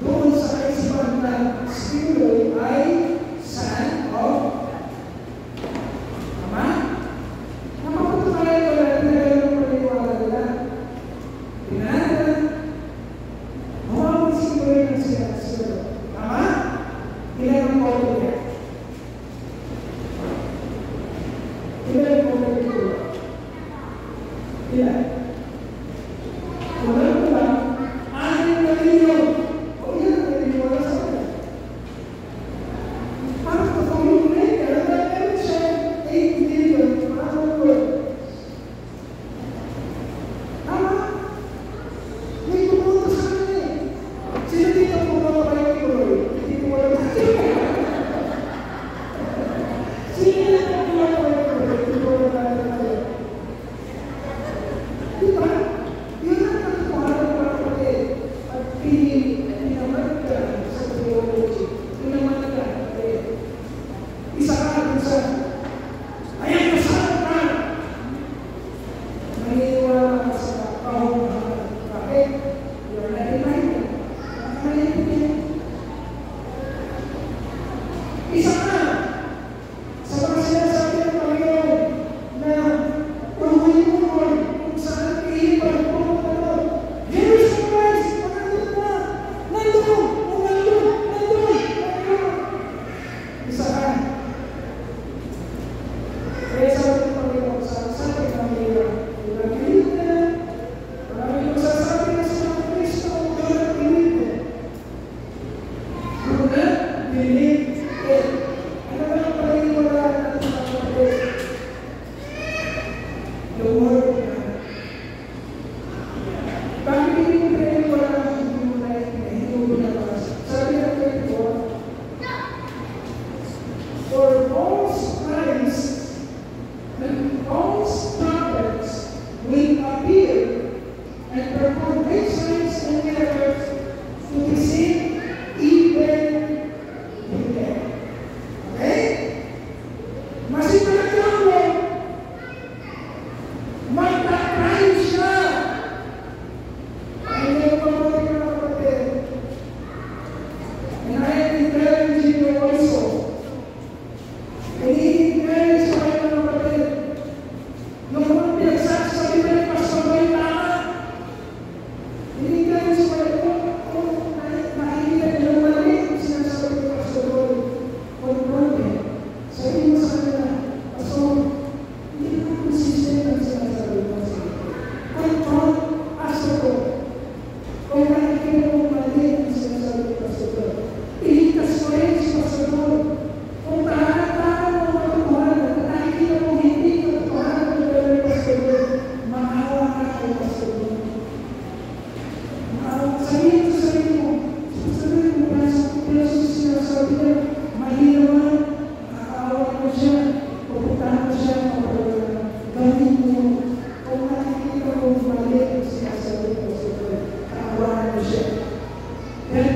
Doon sa kaisipan na siguro ay son of Ama. Napapatunayan ko na tinagalang paniwala nila. Tinagalang mawawag siguro yung sila. Ama? Ilan ang photo niya? Ilan ang photo niya? Ilan? Ilan?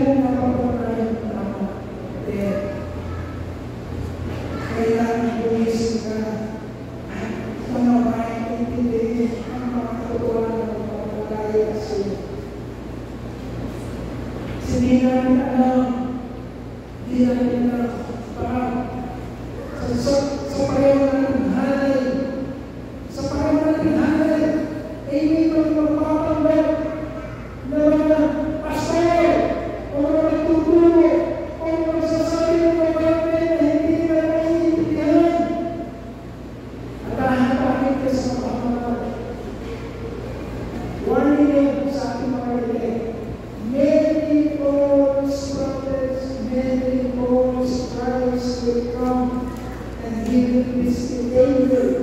kung napapapalayan ng tama. Kailangan bumisip ka at maintindihin ang mga katotohanan ng pagpapalaya sa iyo. Hindi namin alam, hindi namin alam, sa pareho natin hanay, ay may magpapanggap na mga pastor o mga nagtuturo o mga magsasabi ng mga bagay na hindi nila naiintindihan. At hahanapin ka sa kapamanan. Warning yun sa ating mga relay. Many false prophets, many false Christ will come, and he will deceive many.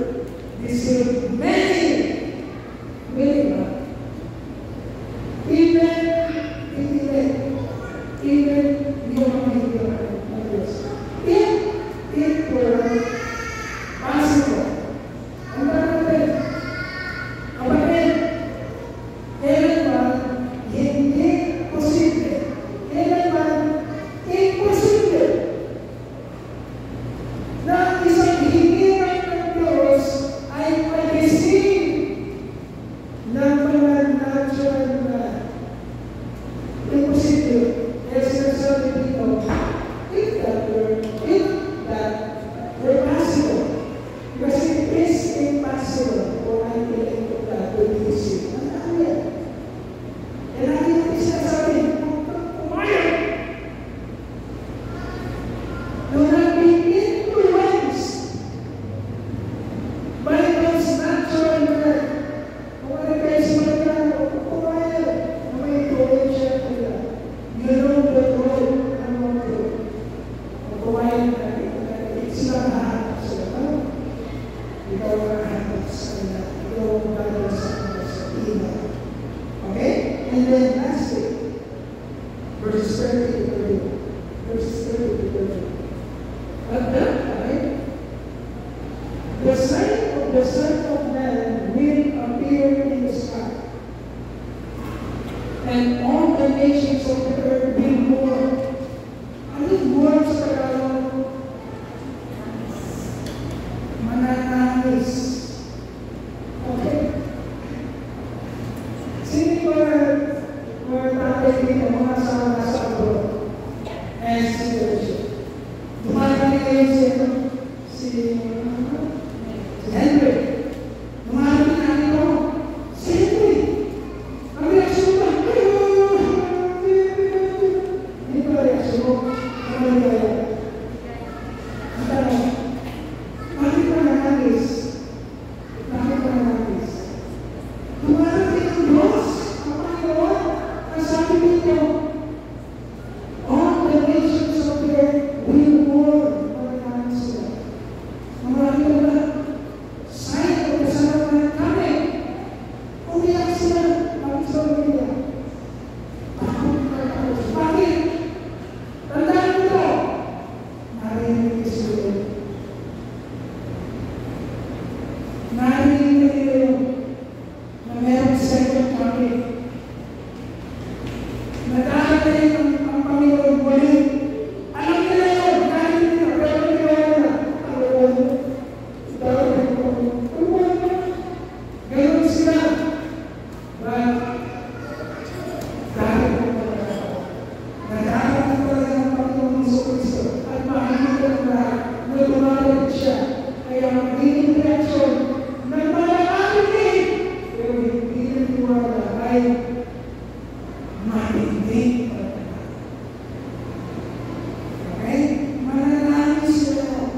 And then lastly, verses 30 to 31. Verses 30 to 31. At that time, the sign of the Son of Man will appear in the sky, and all the nations of the earth will mourn. Ano yung mourn sa Tagalog? Mananangis. Okay? Sino mga tatay dito, mga asawa na sa abroad? And situation. Dumating kayo si Henry. Dumating natin ako. Si Henry. Ang reaksyon ba? Hindi ba reaksyon mo? Ang kaya. Ang tanong, bakit ka nangangis? Bakit ka nangangis? Dumating ang Diyos. Ang Panginoon. Ang sabi dito, all the nations of the earth will mourn. Maraming sila. Maraming wala. Sign of the Son of Man coming. Umiyak sila. Bakit sila umiyak? Bakit? Tandaan mo ito. Narinig ko sila. Narinig nila na merong second coming. Nagkakalit ang Panginoon muli. Alam nila yun, kahit hindi na, pero nagawa na. Ganun sila. But, dahil po nagkakalit talaga ng Panginoon sa Kristo at makikita ng lahat na lumalit siya. Kaya magiging reaksyon ng malakapit din. Pero hindi naniwala ay matindi. Okay? Mananangis sila.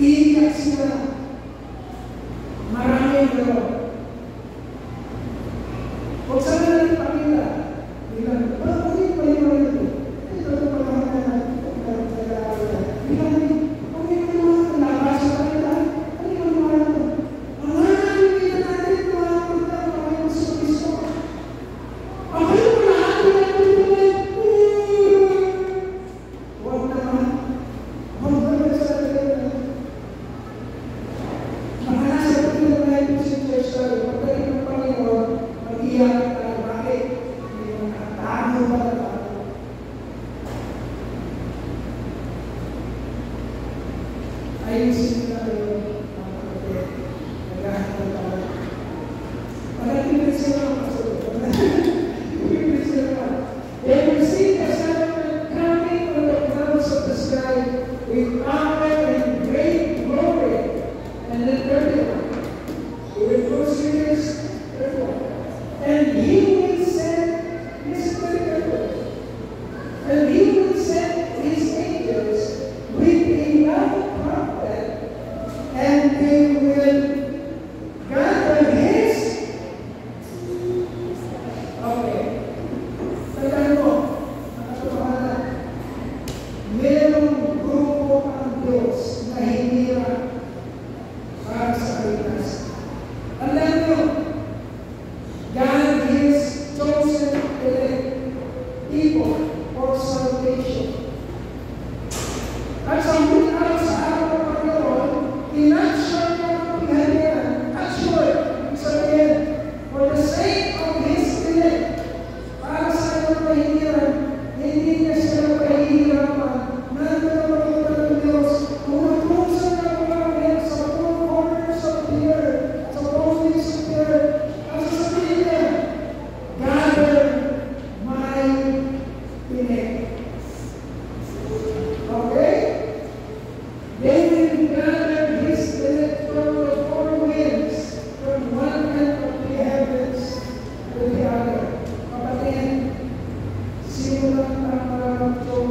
Iiyak sila. Maraming gano'n. Huwag sabi natin pakila. Bilang, bakit hindi pa yung mga ito? Ito ito pa naman na nag-aaral. Bilang, okay mo naman, nabasa ka nila. Ano yung mga ito? Mga nakikita natin, mga punta, mga yung sa Kristo. Ako yung lahat nila Okay. Tandaan mo, nakatotohanan, merong grupo ang Diyos na hinira para sa kaligtasan. Tandaan mo, God is chosen elect people for salvation. At sa araw sa araw ng Panginoon, in-action niya ang pinahalian. Action, ibig sabihin, for the sake of His elect, para sa kanyang pahihiran, hindi niya sila pahihirapan. Nandun ang pagkakutan ng Diyos, umutusan niya ang mga sa four corners of the earth, sa boundaries of the earth. Ang sasabihin niya, gather my elect. Okay? They will gather His elect from the four winds, from one end of the heavens to the other. Kapatid, sino lang ang mararap ito?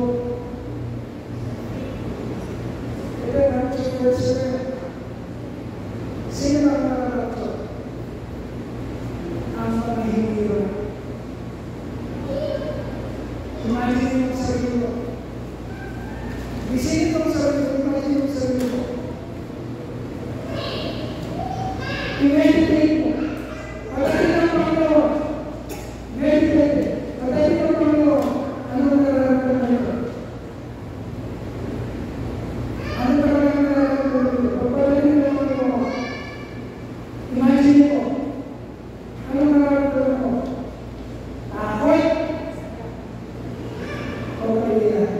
Ito ang verse 7. Sino lang mararap ito? Ang panghihinira. Imagine mo sa sarili mo. Isipin mo sa sarili mo. Imagine mo sa sarili mo. I-meditate mo. Pagdating ng Panginoon. Meditate. Pagdating ng Panginoon. Anong nararamdaman mo? Anong nararamdaman mo? Pagdating ng Panginoon. Imagine mo. Anong nararamdaman mo? Takot. Okay yan.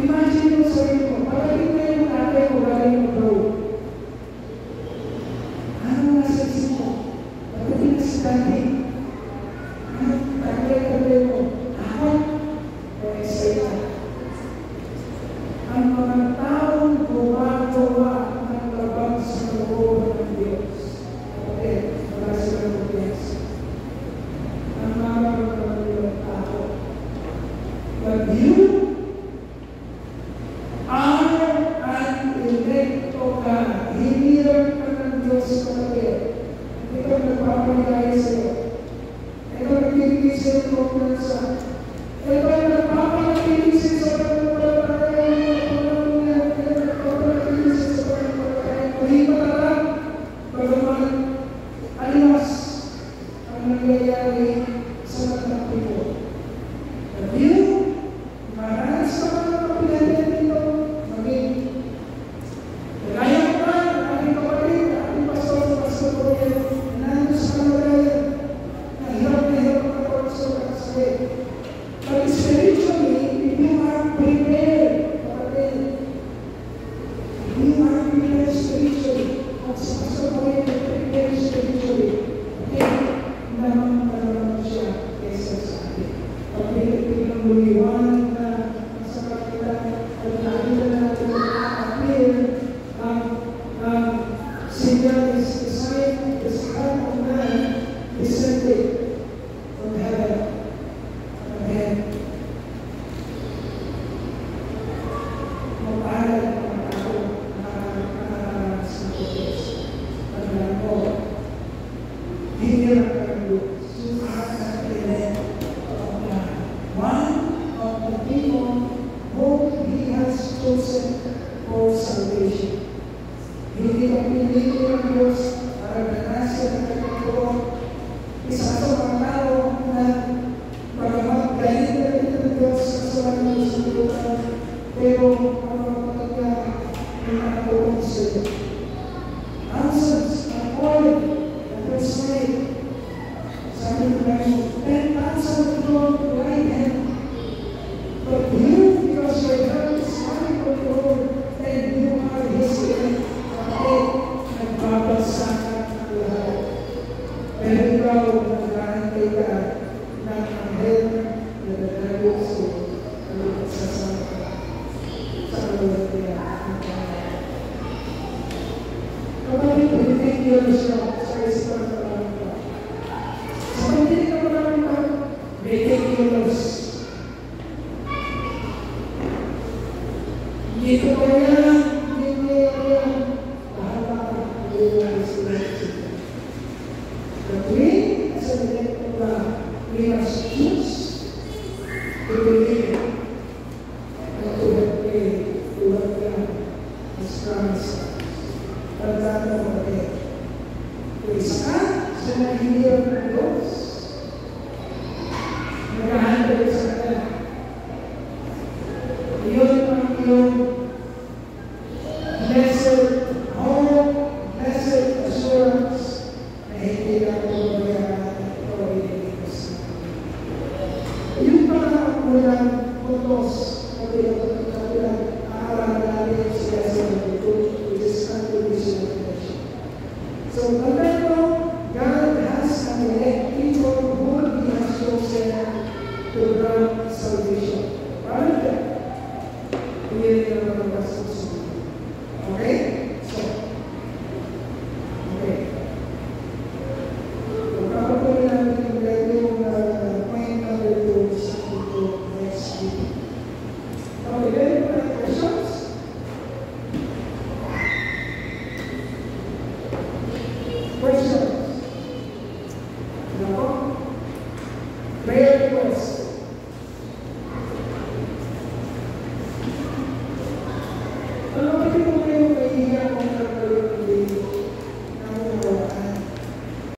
Imagine mo sa sarili mo. Pagdating na yung ate ko galing mo daw. Anong nasa isip mo? Pagdating na si dati. Anong taglay mo? Takot. O excited. Ang mga taong gumagawa ng labang sa loob ng Diyos. Okay, wala silang obvious. Ang mararamdaman ng tao. But you are an elect of God. Hinirap ka ng Diyos kapatid. Hindi ka nagpapaligaya sa'yo. Ito nagbibigay sa'yo ng kumpensa. Ito ay nagpapaligaya sa'yo sa pagpapaligaya. Nagpapaligaya sa'yo sa pagpapaligaya. Hindi matarap. Bagaman, aliwas ang nangyayari sa mga people. But you, maranas ka pa ng kapilagyan dito, maging kaya ko ba, aking kapatid, aking pastor ko rin, nandun sa kalagayan, na hirap na ako sa kasakit. But spiritually, if you are prepared, kapatid, if you are prepared spiritually, at sa pastor ko rin, prepared spiritually, okay, naman naman siya kesa sa atin. Pag-ibig ng buliwan na sa kapila at nakita natin appear siya is the sign of man descended from heaven. Amen. Mag-aral ang tao na sa Diyos. Paglaan mo, hinirap ka ng Diyos. Sumakas ka rin. One of the people whom He has chosen for salvation. Hindi ka pinili ng Diyos para ganasya ng kanyang isa sa mga tao na pagamat galing na ito ng Diyos sa salang ng sulutan, pero ang mga patagya ay nakatulong sa iyo. Thousands are fallen at the slave. Sabi ko na yun, 10,000 people right hand. But you, because your heart is coming from the Lord, and you are His elect, nagbabalsakan ang lahat. Pero ikaw, nagkakantay ka ng anghel na nagdalayo sa iyo at sasama ka sa kalulatiya ng Panginoon. Kapatid, hindi yun siya sa isipan ng Panginoon. Sa pagdinig ng Panginoon, ridiculous. Dito ko yan, hindi yan. Bahala ka, hindi yan sila. The queen, as a mag-handle sa kanya. Iyon ang iyong blessed hope, blessed assurance na hindi ka mababayaran o iligtas. Yung mga unang utos o pinatutunan